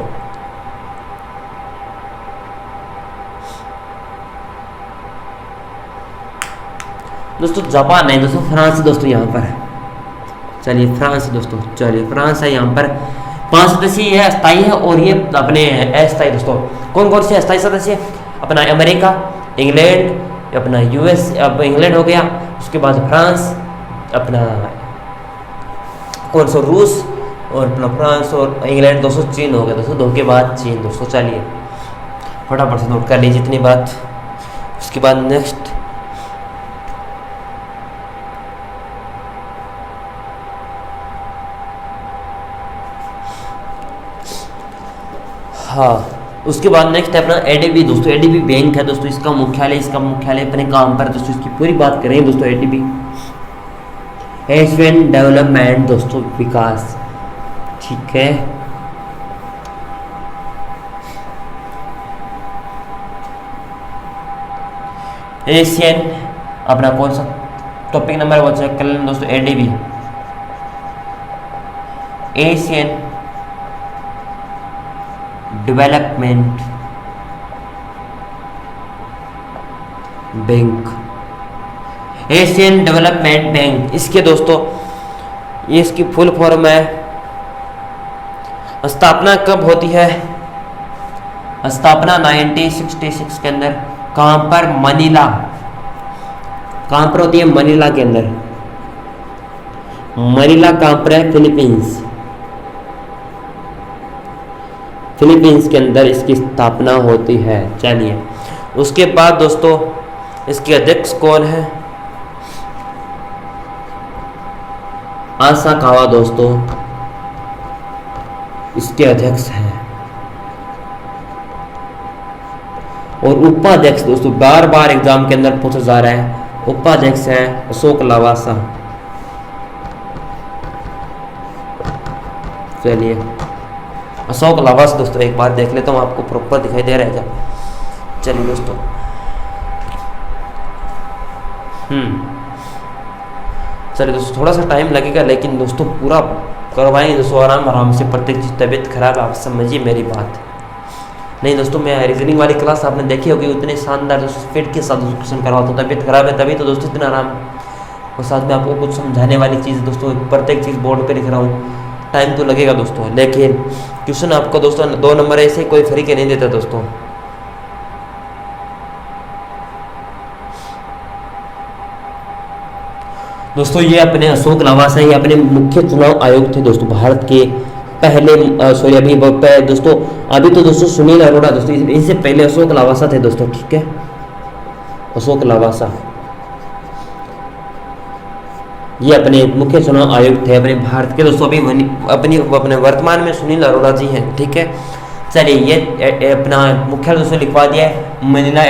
दोस्तों जापान नहीं दोस्तों, फ्रांस दोस्तों यहाँ पर है। चलिए फ्रांस दोस्तों, चलिए फ्रांस है यहाँ पर। 5 सदस्य ये अस्थायी है और ये अपने अस्थायी दोस्तों। कौन कौन से अस्थायी सदस्य, अपना अमेरिका, इंग्लैंड, अपना यूएस, अब इंग्लैंड हो गया, उसके बाद फ्रांस, अपना कौन सा रूस, और अपना फ्रांस और इंग्लैंड दोस्तों, चीन हो गया दोस्तों, 2 के बाद चीन दोस्तों। चलिए फटाफट से नोट कर लीजिए इतनी बात। उसके बाद नेक्स्ट, हाँ उसके बाद नेक्स्ट है अपना एडीबी दोस्तों। एडीबी बैंक है दोस्तों, इसका मुख्यालय अपने काम पर दोस्तों। इसकी पूरी बात करेंगे दोस्तों। एडीबी एशियन डेवलपमेंट दोस्तों, विकास, ठीक है। एशियन अपना कौन सा टॉपिक नंबर वो चेक कर लेना दोस्तों। ADB Asian development bank, Asian development bank. इसके दोस्तों ये इसकी फुल फॉर्म है। स्थापना कब होती है, स्थापना 1966 के अंदर। कहां पर, मनीला। कहां पर होती है, मनीला के अंदर। मनीला कहां पर है, फिलीपींस। फिलीपींस के अंदर इसकी स्थापना होती है। चलिए उसके बाद दोस्तों इसके अध्यक्ष कौन है, आसाकावा दोस्तों इसके अध्यक्ष हैं। और उपाध्यक्ष दोस्तों बार बार एग्जाम के अंदर पूछा जा रहा है, उपाध्यक्ष है अशोक लवासा। चलिए अशोक लवासा दोस्तों एक बार देख लेता हूँ, आपको प्रॉपर दिखाई दे रहा है क्या। चलिए दोस्तों चलिए दोस्तों थोड़ा सा टाइम लगेगा, लेकिन दोस्तों पूरा करवाएंगे दोस्तों आराम आराम से। प्रत्येक चीज़ तबीयत खराब, आप समझिए मेरी बात। नहीं दोस्तों, मैं रीजनिंग वाली क्लास आपने देखी होगी, उतने शानदार दोस्तों स्पीड के साथ क्वेश्चन करवाता हूँ। तबीयत खराब है तभी तो दोस्तों इतना आराम, और साथ में आपको कुछ समझाने वाली चीज़ दोस्तों, प्रत्येक चीज़ बोर्ड पे लिख रहा हूँ। टाइम तो लगेगा दोस्तों, लेकिन क्वेश्चन आपको दोस्तों 2 नंबर ऐसे कोई फ्री के नहीं देता दोस्तों। दोस्तों ये अपने अशोक लवासा, ये अपने मुख्य चुनाव आयोग थे दोस्तों, भारत के पहले सॉरी अभी दोस्तों अभी तो दोस्तों सुनील अरोड़ा दोस्तों, इनसे पहले अशोक लवासा थे दोस्तों, ठीक है, अशोक लवासा ये अपने मुख्य चुनाव आयुक्त थे अपने भारत के दोस्तों। अभी अपने वर्तमान में सुनील अरोड़ा जी हैं, ठीक है। चलिए ये अपना मुख्यालय दोस्तों लिखवा दिया है मनीला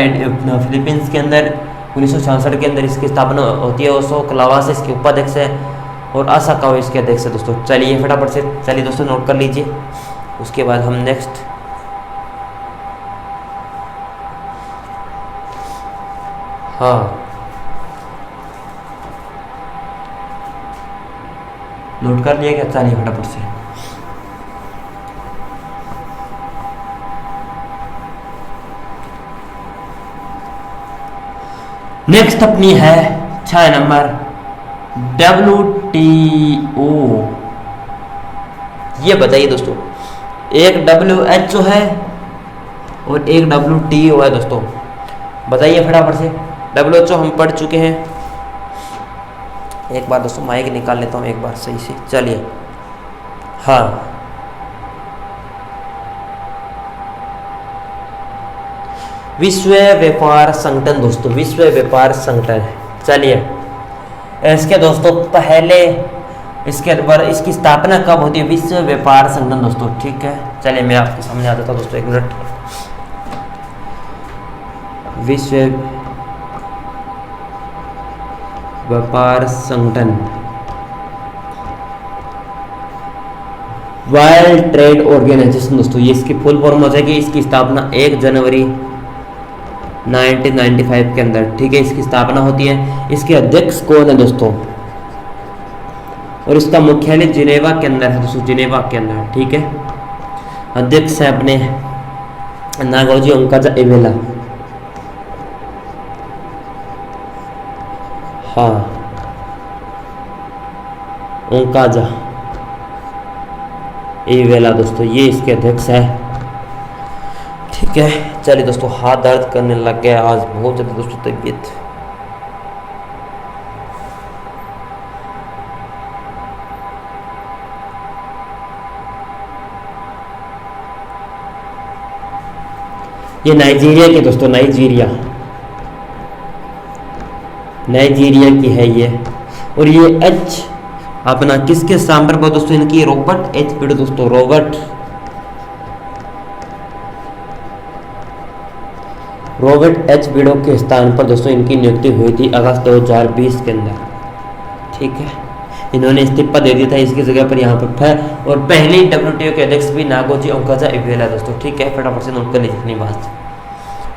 फिलीपींस के अंदर। 1966 के अंदर इसकी स्थापना होती है। अशोक लवासा इसके उपाध्यक्ष है और आसाकावा इसके अध्यक्ष है दोस्तों। चलिए फटाफट से चलिए दोस्तों नोट कर लीजिए, उसके बाद हम नेक्स्ट हाँ नोट कर लिया क्या? चलिए फटाफट से नेक्स्ट अपनी है 6 नंबर WTO। ये बताइए दोस्तों, एक WHO है और एक WTO है दोस्तों। बताइए फटाफट से। WHO हम पढ़ चुके हैं। एक बार दोस्तों माइक निकाल लेता हूँ एक बार सही से। चलिए हाँ विश्व व्यापार संगठन दोस्तों, विश्व व्यापार संगठन। चलिए इसके दोस्तों पहले इसकी स्थापना कब होती है? विश्व व्यापार संगठन दोस्तों, ठीक है। चलिए मैं आपके सामने आ जाता हूँ दोस्तों, 1 मिनट। विश्व व्यापार संगठन, वर्ल्ड ट्रेड ऑर्गेनाइजेशन दोस्तों, ये इसकी फुल फॉर्म हो जाएगी। इसकी स्थापना 1 जनवरी 1995 के अंदर, ठीक है, इसकी स्थापना होती है। इसके अध्यक्ष कौन है दोस्तों? और इसका मुख्यालय जिनेवा के अंदर है दोस्तों, जिनेवा के अंदर, ठीक है। अध्यक्ष है अपने नागोजी ओंकाजा-इवेला। हाँ ओंकाजा-इवेला दोस्तों, ये इसके अध्यक्ष है, ठीक है। चलिए दोस्तों हाथ दर्द करने लग गया आज बहुत ज़्यादा दोस्तों तबीयत। ये नाइजीरिया की दोस्तों, नाइजीरिया की है ये। और ये एच अपना किसके स्थान पर दोस्तों? इनकी रॉबर्ट एच बिडो दोस्तों, रॉबर्ट एच बिडो के स्थान पर दोस्तों इनकी नियुक्ति हुई थी अगस्त 2020 के अंदर, ठीक है। इन्होंने इस्तीफा दे दिया था, इसकी जगह पर यहाँ पर था। और पहले ही WTO के अध्यक्ष भी नागोजी ओंकाजा-इवेला दोस्तों, ठीक है। फटाफट से नोट कर लीजिए अपनी बात।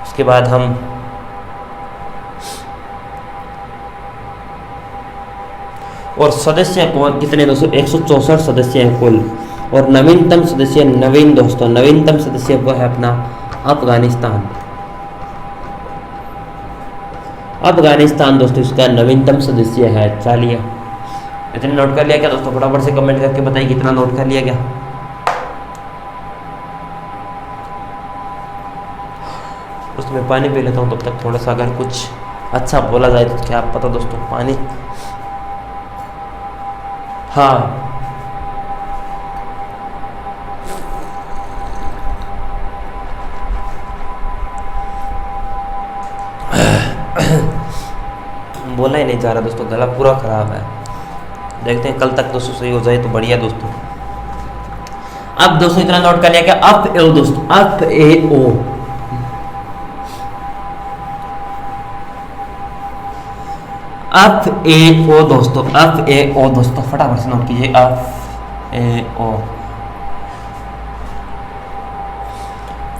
उसके बाद हम और सदस्य कौन कितने दोस्तों? 164 सदस्य हैं कुल। और नवीनतम सदस्य नवीनतम सदस्य वो है अपना अफगानिस्तान दोस्तों, इसका नवीनतम सदस्य है। चलिए इतने नोट कर लिया क्या दोस्तों? फटाफट से कमेंट करके बताइए कितना नोट कर लिया क्या। उसमें पानी पी लेता हूँ तब तक थोड़ा सा, अगर कुछ अच्छा बोला जाए तो क्या पता दोस्तों। पानी हाँ बोला ही नहीं जा रहा दोस्तों, गला पूरा खराब है। देखते हैं कल तक दोस्तों सही हो जाए तो बढ़िया दोस्तों। अब दोस्तों इतना नोट कर लिया क्या? FAO दोस्तों, FAO दोस्तों फटाफट से नोट कीजिए। FAO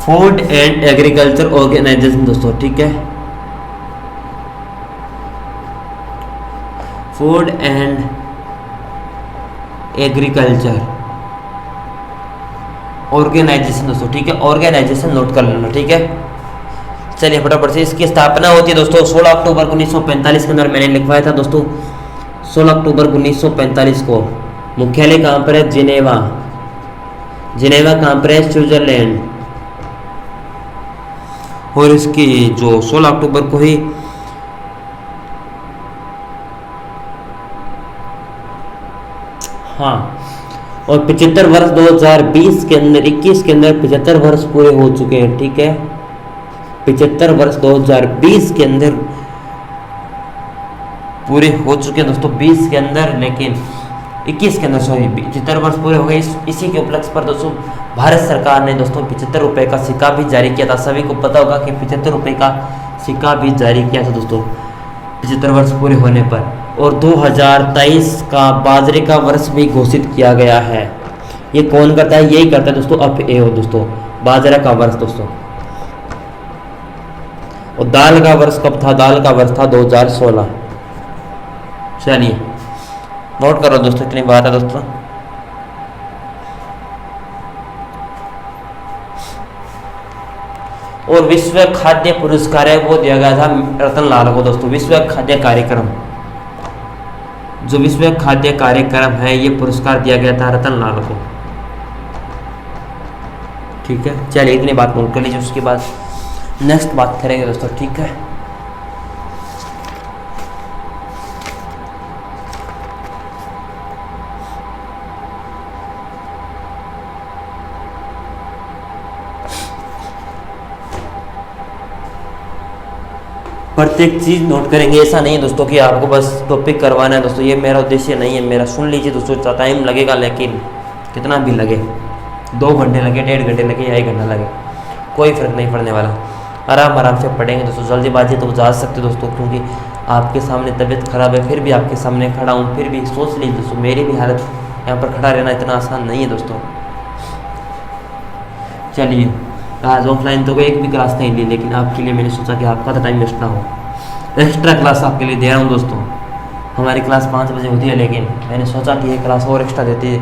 Food and Agriculture Organisation दोस्तों, ठीक है। फूड एंड एग्रीकल्चर ऑर्गेनाइजेशन दोस्तों, ठीक है, ऑर्गेनाइजेशन नोट कर लेना, ठीक है। चलिए फटाफट से, इसकी स्थापना होती है दोस्तों 16 अक्टूबर 1945 के अंदर, मैंने लिखवाया था दोस्तों 16 अक्टूबर 1945 को। मुख्यालय कहाँ पर है? जिनेवा। जिनेवा कहाँ पर है? स्विट्जरलैंड। और इसकी जो 16 अक्टूबर को ही हाँ, और 75 वर्ष 2020 के अंदर 21 के अंदर 75 वर्ष पूरे हो चुके हैं, ठीक है। 75 वर्ष 2020 के अंदर पूरे हो चुके हैं दोस्तों, 20 के अंदर, लेकिन 21 के अंदर सॉरी 75 वर्ष पूरे हो गए। इसी के उपलक्ष्य पर दोस्तों भारत सरकार ने दोस्तों 75 रुपये का सिक्का भी जारी किया था। सभी को पता होगा कि 75 रुपये का सिक्का भी जारी किया था दोस्तों 75 वर्ष पूरे होने पर। और 2023 का बाजरे का वर्ष भी घोषित किया गया है। ये कौन करता है? यही करता है दोस्तों FAO दोस्तों, बाजरा का वर्ष दोस्तों। और दाल का वर्ष कब था? दाल का वर्ष था 2016। चलिए नोट करो दोस्तों, इतनी बात है दोस्तों। और विश्व खाद्य पुरस्कार है वो दिया गया था रतन लाल को दोस्तों। विश्व खाद्य कार्यक्रम, जो विश्व खाद्य कार्यक्रम है, ये पुरस्कार दिया गया था रतन लाल को, ठीक है। चलिए इतनी बात नोट कर लीजिए, उसके बाद नेक्स्ट बात करेंगे दोस्तों, ठीक है। प्रत्येक चीज़ नोट करेंगे, ऐसा नहीं है दोस्तों कि आपको बस टॉपिक करवाना है दोस्तों, ये मेरा उद्देश्य नहीं है। मेरा सुन लीजिए दोस्तों, टाइम लगेगा, लेकिन कितना भी लगे, 2 घंटे लगे, 1.5 घंटे लगे या 1 घंटा लगे, कोई फ़र्क नहीं पड़ने वाला। आराम से पढ़ेंगे दोस्तों। जल्दीबाजी तो जा सकते दोस्तों, क्योंकि आपके सामने तबीयत खराब है, फिर भी आपके सामने खड़ा हूँ। फिर भी सोच लीजिए दोस्तों, मेरी भी हालत यहाँ पर खड़ा रहना इतना आसान नहीं है दोस्तों। चलिए आज ऑफलाइन तो एक भी क्लास नहीं ली, लेकिन आपके लिए मैंने सोचा कि आपका तो टाइम वेस्ट ना हो, एक्स्ट्रा क्लास आपके लिए दे रहा हूँ दोस्तों। हमारी क्लास 5 बजे होती है, लेकिन मैंने सोचा कि एक क्लास और एक्स्ट्रा देती है।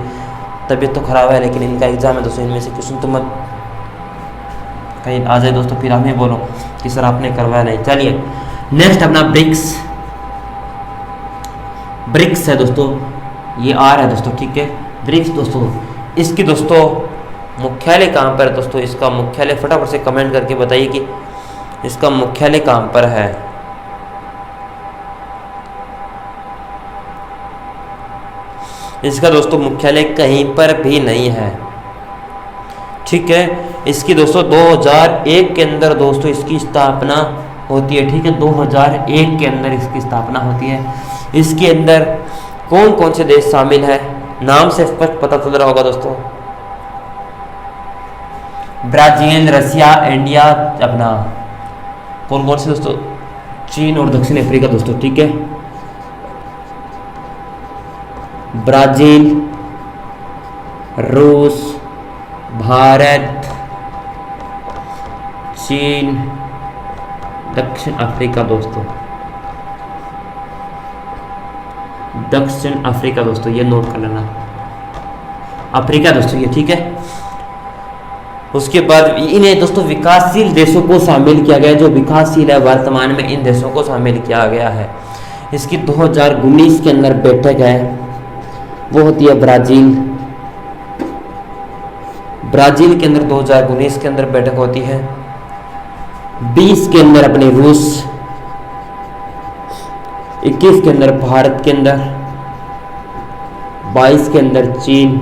तबीयत तो ख़राब है, लेकिन इनका एग्ज़ाम है दोस्तों, इनमें से क्वेश्चन तो मत कहीं आ जाए दोस्तों, फिर हमें बोलो कि सर आपने करवाया नहीं। चलिए नेक्स्ट अपना ब्रिक्स है दोस्तों, ये R है दोस्तों, ठीक है। ब्रिक्स दोस्तों, इसकी दोस्तों मुख्यालय कहाँ पर है दोस्तों? इसका मुख्यालय फटाफट से कमेंट करके बताइए कि इसका मुख्यालय कहाँ पर है। इसका दोस्तों मुख्यालय कहीं पर भी नहीं है, ठीक है। इसकी दोस्तों 2001 के अंदर दोस्तों इसकी स्थापना होती है, ठीक है। 2001 के अंदर इसकी स्थापना होती है। इसके अंदर कौन कौन से देश शामिल है? नाम से स्पष्ट पता चल रहा होगा दोस्तों, ब्राजील, रसिया, इंडिया, अपना कौन कौन से दोस्तों? चीन और दक्षिण अफ्रीका दोस्तों, ठीक है। ब्राजील, रूस, भारत, चीन, दक्षिण अफ्रीका दोस्तों, दक्षिण अफ्रीका दोस्तों, ये नोट कर लेना, अफ्रीका दोस्तों ये, ठीक है। उसके बाद इन्हें दोस्तों विकासशील देशों को शामिल किया गया, जो विकासशील है वर्तमान में इन देशों को शामिल किया गया है। इसकी 2019 के अंदर बैठक है, वो होती है ब्राजील के अंदर 2019 के अंदर बैठक होती है। 20 के अंदर अपने रूस, 21 के अंदर भारत के अंदर, 22 के अंदर चीन,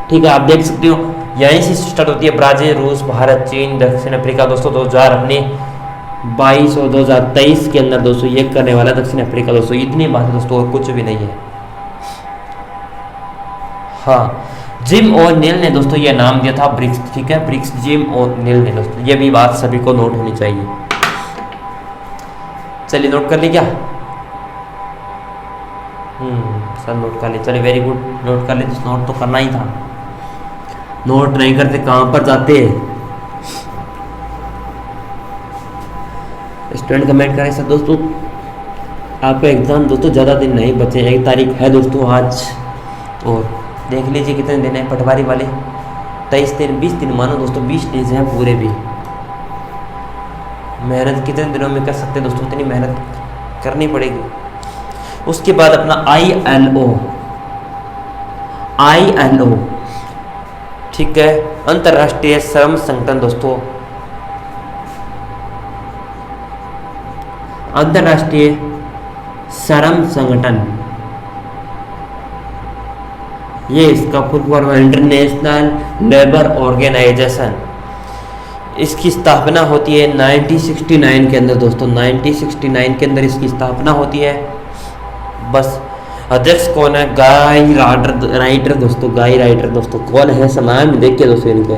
ठीक है। आप देख सकते हो यहीं से स्टार्ट होती है, ब्राजील, रूस, भारत, चीन, दक्षिण अफ्रीका दोस्तों। 2022 और 2023 के अंदर दोस्तों ये करने वाला दक्षिण अफ्रीका दोस्तों। इतनी बात है दोस्तों, और कुछ भी नहीं है। हाँ, जिम और नील ने दोस्तों ये नाम दिया था ब्रिक्स, ठीक है। ब्रिक्स जिम और नील ने दोस्तों, ये भी बात सभी को नोट होनी चाहिए। चलिए नोट कर ली क्या? सर नोट कर ली, चलिए वेरी गुड, नोट कर ली। नोट तो करना ही था, नोट नहीं करते कहाँ पर जाते? स्टूडेंट कमेंट करें सर। दोस्तों आपका एग्ज़ाम दोस्तों ज़्यादा दिन नहीं बचे, 1 तारीख है दोस्तों आज, और देख लीजिए कितने दिन है पटवारी वाले, 23 दिन 20 दिन मानो दोस्तों, 20 डेज हैं पूरे भी। मेहनत कितने दिनों में कर सकते हैं दोस्तों, इतनी मेहनत करनी पड़ेगी। उसके बाद अपना ILO, ठीक है, अंतर्राष्ट्रीय श्रम संगठन दोस्तों, अंतर्राष्ट्रीय श्रम संगठन, ये इसका फुल फॉर्म है इंटरनेशनल लेबर ऑर्गेनाइजेशन। इसकी स्थापना होती है 1969 के अंदर दोस्तों, 1969 के अंदर इसकी स्थापना होती है। बस अध्यक्ष कौन है? गाई राइटर दोस्तों, गाई राइटर दोस्तों कौन है? समान देखिए दोस्तों इनके,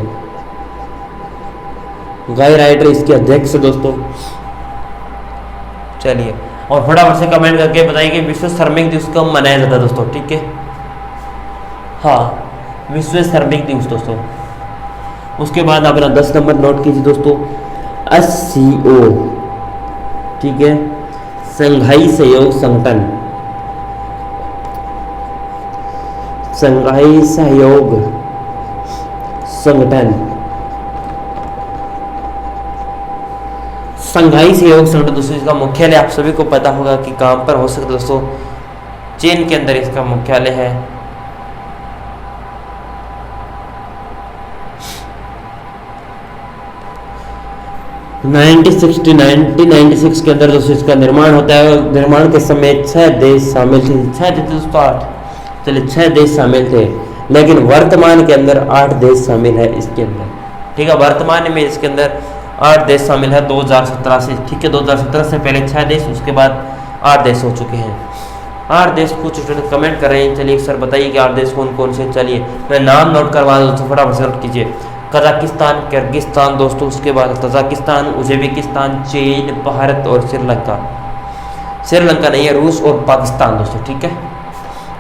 गाई राइटर इसके अध्यक्ष दोस्तों। चलिए और फटाफट से कमेंट करके बताइए कि विश्व श्रमिक दिवस कब मनाया जाता है दोस्तों, ठीक है। हाँ, विश्व श्रमिक दिवस दोस्तों। उसके बाद अपना 10 नंबर नोट कीजिए दोस्तों, SCO, ठीक है, संघाई सहयोग संगठन, संघाई सहयोग संगठन, संघाई सहयोग संगठन दोस्तों। इसका मुख्यालय आप सभी को पता होगा कि कहाँ पर हो सकता है दोस्तों, चीन के अंदर इसका मुख्यालय है। (1996) के अंदर दोस्तों इसका निर्माण होता है। निर्माण के समय 6 देश शामिल थे, 6 थे दोस्तों, 8, चलिए 6 देश शामिल थे, लेकिन वर्तमान के अंदर 8 देश शामिल है इसके अंदर, ठीक है। वर्तमान में इसके अंदर 8 देश शामिल है 2017 से, ठीक है। 2017 से पहले 6 देश, उसके बाद 8 देश हो चुके हैं। 8 देश कुछ स्टूडेंट कमेंट कर रहे हैं, चलिए सर बताइए कि 8 देश कौन कौन से। चलिए मैं नाम नोट करवा दूँ तो फटाफट से नोट कीजिए। कजाकिस्तान, किर्गिस्तान दोस्तों, उसके बाद तजाकिस्तान, उज्बेकिस्तान, चीन, भारत और श्रीलंका। श्रीलंका नहीं है, रूस और पाकिस्तान दोस्तों, ठीक है।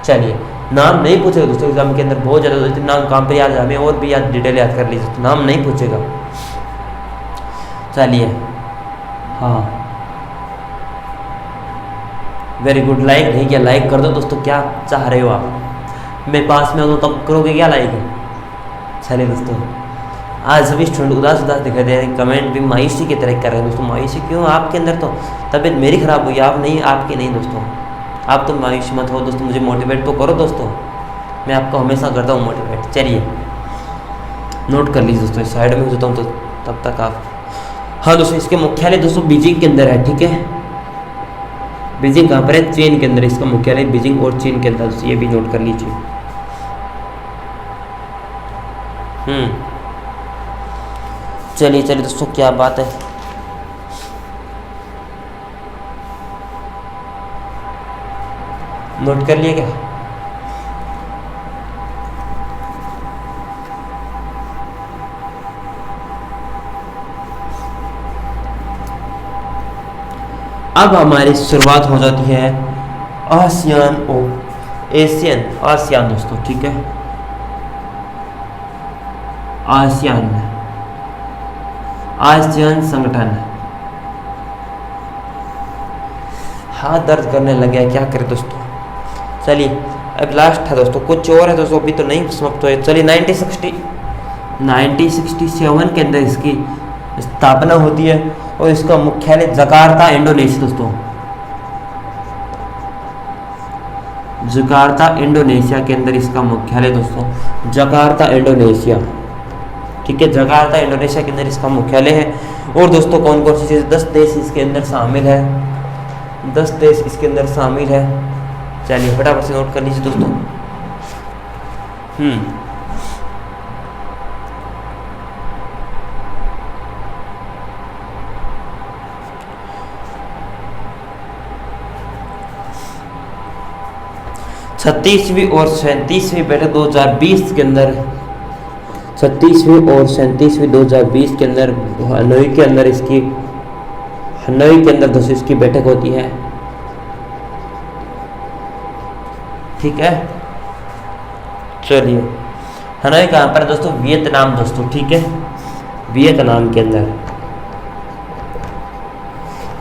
चलिए नाम नहीं पूछेगा दोस्तों एग्जाम के अंदर, बहुत ज़्यादा नाम कहाँ पर याद है, हमें और भी याद डिटेल याद कर लीजिए, नाम नहीं पूछेगा। चलिए हाँ, वेरी गुड। लाइक नहीं किया, लाइक कर दो दोस्तों, क्या चाह रहे हो आप? मैं पास में हूँ तो तब करोगे क्या लाइक? चलिए दोस्तों, आज सभी स्टूडेंट उदास दिखाई दे रहे हैं, कमेंट भी मायूसी की तरह कर रहे हैं दोस्तों। मायूसी क्यों? आपके अंदर तो तबीयत मेरी खराब हुई, आप नहीं, आपकी नहीं दोस्तों। आप तो मायूसी मत हो दोस्तों, मुझे मोटिवेट तो करो दोस्तों, मैं आपको हमेशा करता हूँ मोटिवेट। चलिए नोट कर लीजिए दोस्तों, साइड में हो जाता हूँ तो तब तक आप। हाँ दोस्तों, इसके मुख्यालय दोस्तों बीजिंग के अंदर है, ठीक है। बीजिंग कहाँ पर है? चीन के अंदर इसका मुख्यालय, बीजिंग और चीन के अंदर दोस्तों, ये भी नोट कर लीजिए। चलिए चलिए दोस्तों, क्या बात है। नोट कर लिए क्या? अब हमारी शुरुआत हो जाती है आसियान और एशियन, आसियान दोस्तों, ठीक है। आसियान संगठन। हाथ दर्द करने लग गया, क्या करें दोस्तों। चलिए अब लास्ट है दोस्तों, कुछ और है दोस्तों, अभी तो नहीं समाप्त हुए। चलिए 1967 के अंदर इसकी स्थापना होती है और इसका मुख्यालय जकार्ता, इंडोनेशिया दोस्तों, जकार्ता इंडोनेशिया के अंदर इसका मुख्यालय दोस्तों, जकार्ता इंडोनेशिया, ठीक है। जकार्ता इंडोनेशिया के अंदर इसका मुख्यालय है। और दोस्तों कौन कौन सी चीज़, 10 देश इसके अंदर शामिल है, 10 देश इसके अंदर शामिल है। चलिए फटाफट से नोट कर लीजिए दोस्तों। 36वीं और 37वीं बैठक 2020 के अंदर, 36वीं और 37वीं 2020 के अंदर हनोई के अंदर दोस्तों इसकी बैठक होती है, ठीक है। चलिए हनोई कहाँ पर दोस्तों? वियतनाम दोस्तों, ठीक है, वियतनाम के अंदर।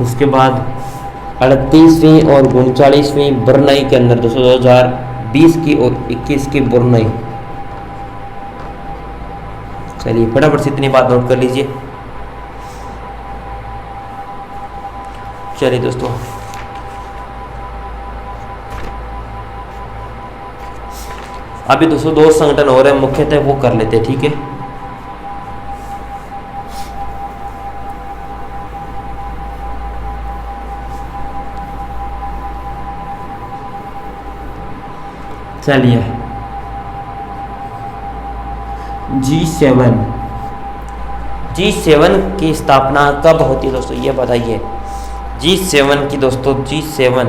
उसके बाद 38वीं और 39वीं ब्रुनेई के अंदर दोस्तों 20 की और 21 की ब्रुनई। चलिए फटाफट से इतनी बात नोट कर लीजिए। चलिए दोस्तों, अभी दोस्तों 2 संगठन हो रहे हैं मुख्यतः, वो कर लेते हैं, ठीक है। चलिए G7 की स्थापना कब होती है दोस्तों, ये बताइए। G7 की दोस्तों, G7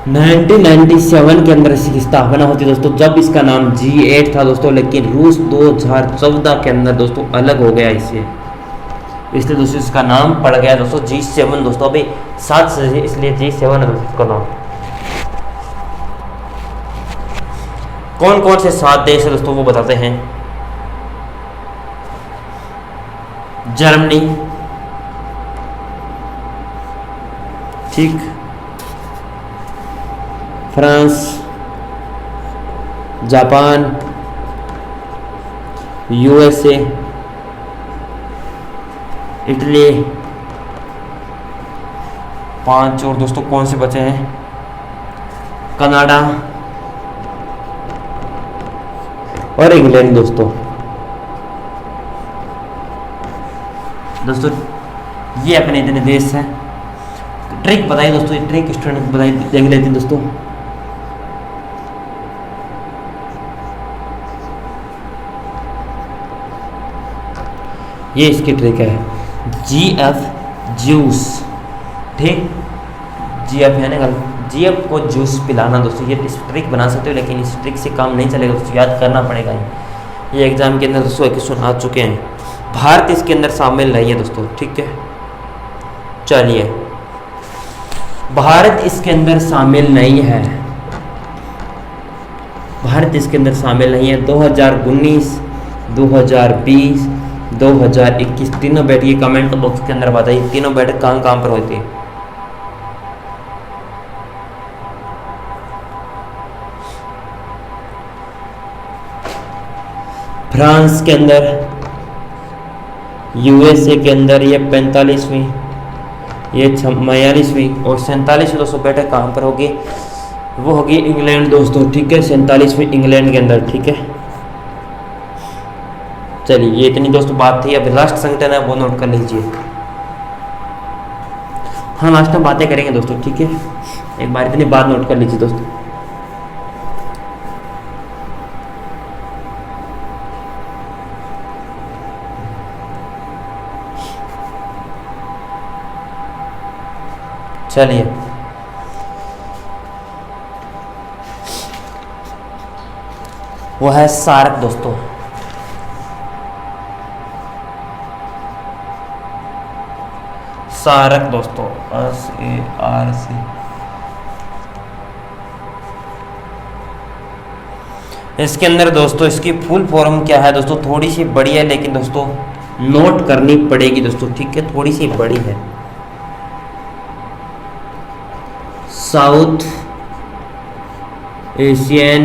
1997 के अंदर इसकी स्थापना होती है दोस्तों, जब इसका नाम G8 था दोस्तों, लेकिन रूस 2014 के अंदर दोस्तों अलग हो गया इससे, इसलिए दोस्तों इसका नाम पड़ गया दोस्तों G7 दोस्तों। अभी 7 से इसलिए G7 है दोस्तों इसका नाम। कौन कौन से 7 देश है दोस्तों वो बताते हैं। जर्मनी, ठीक, फ्रांस, जापान, USA, इटली। 5 और दोस्तों कौन से बचे हैं, कनाडा और इंग्लैंड दोस्तों। ये अपने इतने देश हैं। ट्रिक बताइए दोस्तों, ये ट्रिक स्टूडेंट बताइए, देख लेते हैं दोस्तों। ये इसकी ट्रिक है, GF जूस, ठीक, GF है ना, GF को जूस पिलाना दोस्तों। ये इस ट्रिक बना सकते हो, लेकिन इस ट्रिक से काम नहीं चलेगा दोस्तों, याद करना पड़ेगा। ये एग्जाम के अंदर दोस्तों क्वेश्चन आ चुके हैं। भारत इसके अंदर शामिल नहीं है दोस्तों, ठीक है। चलिए, भारत इसके अंदर शामिल नहीं है, भारत इसके अंदर शामिल नहीं है। 2019, 2020, 2021 तीनों बैठक, ये कमेंट बॉक्स के अंदर बताइए, तीनों बैठक कहाँ कहाँ पर होती है। फ्रांस के अंदर, USA के अंदर ये 45वीं, ये 46वीं और 47वीं दोस्तों बैठक कहाँ पर होगी, वो होगी इंग्लैंड दोस्तों, ठीक है। 47वीं इंग्लैंड के अंदर, ठीक है। चलिए, ये इतनी दोस्तों बात थी। अब लास्ट संगठन है वो नोट कर लीजिए। हाँ, लास्ट में बातें करेंगे दोस्तों, ठीक है। एक बार इतनी बात नोट कर लीजिए दोस्तों। चलिए, वो है सार्क दोस्तों। सार्क दोस्तों, SARC। इसके अंदर दोस्तों इसकी फुल फॉर्म क्या है दोस्तों, थोड़ी सी बड़ी है, लेकिन दोस्तों नोट करनी पड़ेगी दोस्तों, ठीक है, थोड़ी सी बड़ी है। साउथ एशियन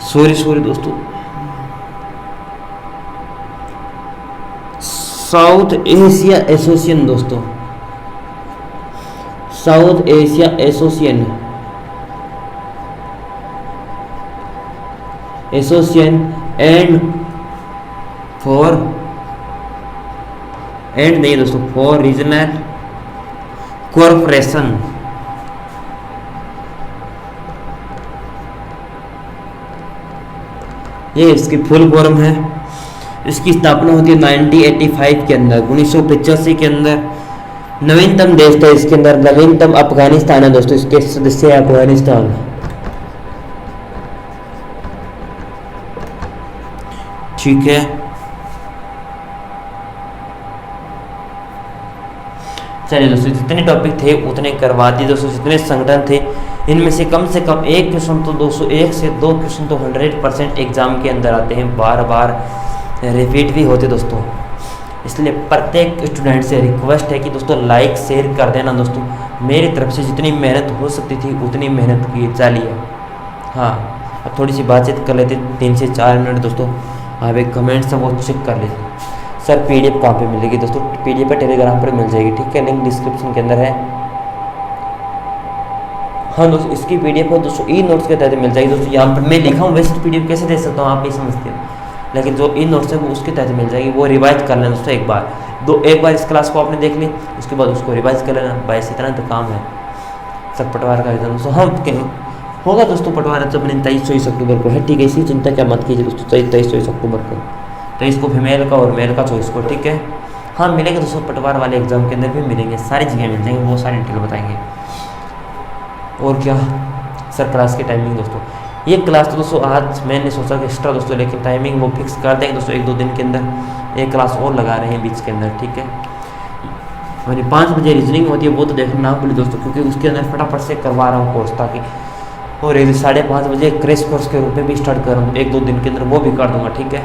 सॉरी दोस्तों, साउथ एशिया एसोसिएशन दोस्तों, साउथ एशिया एसोसिएशन एंड नहीं दोस्तों, फॉर रीजनल कॉरपोरेशन। ये इसकी फुल फॉर्म है। इसकी स्थापना होती है 1985 के अंदर, 1985 के अंदर। नवीनतम देश था इसके अंदर, नवीनतम अफगानिस्तान है दोस्तों, इसके सदस्य है अफगानिस्तान। ठीक है, चलिए दोस्तों, जितने टॉपिक थे उतने करवा दिए दोस्तों। जितने संगठन थे इनमें से कम एक क्वेश्चन तो दोस्तों, 1 से 2 क्वेश्चन तो 100% एग्जाम के अंदर आते हैं, बार बार रिपीट भी होते दोस्तों। इसलिए प्रत्येक स्टूडेंट से रिक्वेस्ट है कि दोस्तों लाइक शेयर कर देना दोस्तों। मेरी तरफ से जितनी मेहनत हो सकती थी उतनी मेहनत की जाली है। हाँ, अब थोड़ी सी बातचीत कर लेते 3 से 4 मिनट दोस्तों। आप एक कमेंट्स है वो चेक कर लीजिए। सर PDF कहाँ पे मिलेगी दोस्तों? PDF पे टेलीग्राम पर मिल जाएगी, ठीक है, लिंक डिस्क्रिप्शन के अंदर है। हाँ दोस्तों, इसकी PDF है दोस्तों ई नोट्स के तहत मिल जाएगी दोस्तों। यहाँ पर मैं लिखा हूँ वैसे PDF कैसे दे सकता हूँ आप नहीं समझते हो, लेकिन जो ई नोट्स है वो उसके तहत मिल जाएगी। वो रिवाइज कर लेना दोस्तों एक बार इस क्लास को आपने देख ली, उसके बाद उसको रिवाइज कर लेना। बस इतना तो काम है। सर पटवार का एग्जाम दोस्तों हाँ होगा दोस्तों। पटवार तो अपने 23-24 अक्टूबर को है, ठीक है, इसी चिंता क्या मत कीजिए दोस्तों। 23-24 अक्टूबर को 23 को फीमेल का और मेल का 24 को, ठीक है। हाँ मिलेगा दोस्तों, पटवार वाले एग्जाम के अंदर भी मिलेंगे, सारी जगह मिल जाएंगे, वो सारी डिटेल बताएंगे। और क्या सर क्लास की टाइमिंग दोस्तों, ये क्लास तो दोस्तों आज मैंने सोचा कि एक्स्ट्रा दोस्तों, लेकिन टाइमिंग वो फिक्स कर देंगे दोस्तों 1-2 दिन के अंदर। एक क्लास और लगा रहे हैं बीच के अंदर, ठीक है। मेरी 5 बजे रीजनिंग होती है, वो तो देखना ना भूलिए दोस्तों, क्योंकि उसके अंदर फटाफट से करवा रहा हूँ कोर्स, ताकि और 5:30 बजे क्रैश कोर्स के रूप में भी स्टार्ट कर रहा हूँ। 1-2 दिन के अंदर वो भी कर दूँगा, ठीक है,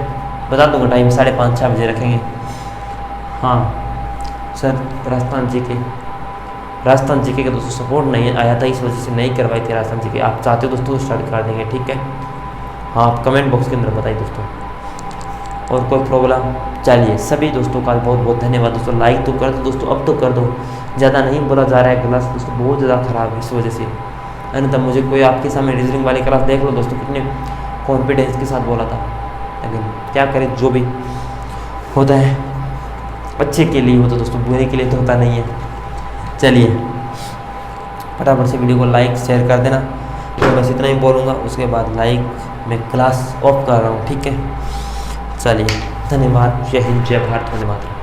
बता दूँगा टाइम 5:30-6 बजे रखेंगे। हाँ सर राजस्थान जीके का दोस्तों सपोर्ट नहीं आया था, इस वजह से नहीं करवाई थी राजस्थान जीके। आप चाहते हो दोस्तों स्टार्ट कर देंगे, ठीक है। हाँ आप कमेंट बॉक्स के अंदर बताइए दोस्तों। और कोई प्रॉब्लम? चलिए सभी दोस्तों का बहुत बहुत धन्यवाद दोस्तों। लाइक तो कर दो दोस्तों, अब तो कर दो, ज़्यादा नहीं बोला जा रहा है। क्लास दोस्तों बहुत ज़्यादा ख़राब है इस वजह से, अन्यथा मुझे कोई आपके सामने रीजनिंग वाली क्लास देख लो दोस्तों, कितने कॉन्फिडेंस के साथ बोला था, लेकिन क्या करें, जो भी होता है अच्छे के लिए होता दोस्तों, बुरे के लिए तो होता नहीं है। चलिए फटाफट से वीडियो को लाइक शेयर कर देना। तो बस इतना ही बोलूँगा, उसके बाद लाइक मैं क्लास ऑफ कर रहा हूँ, ठीक है। चलिए धन्यवाद, जय हिंद, जय भारत, धन्यवाद।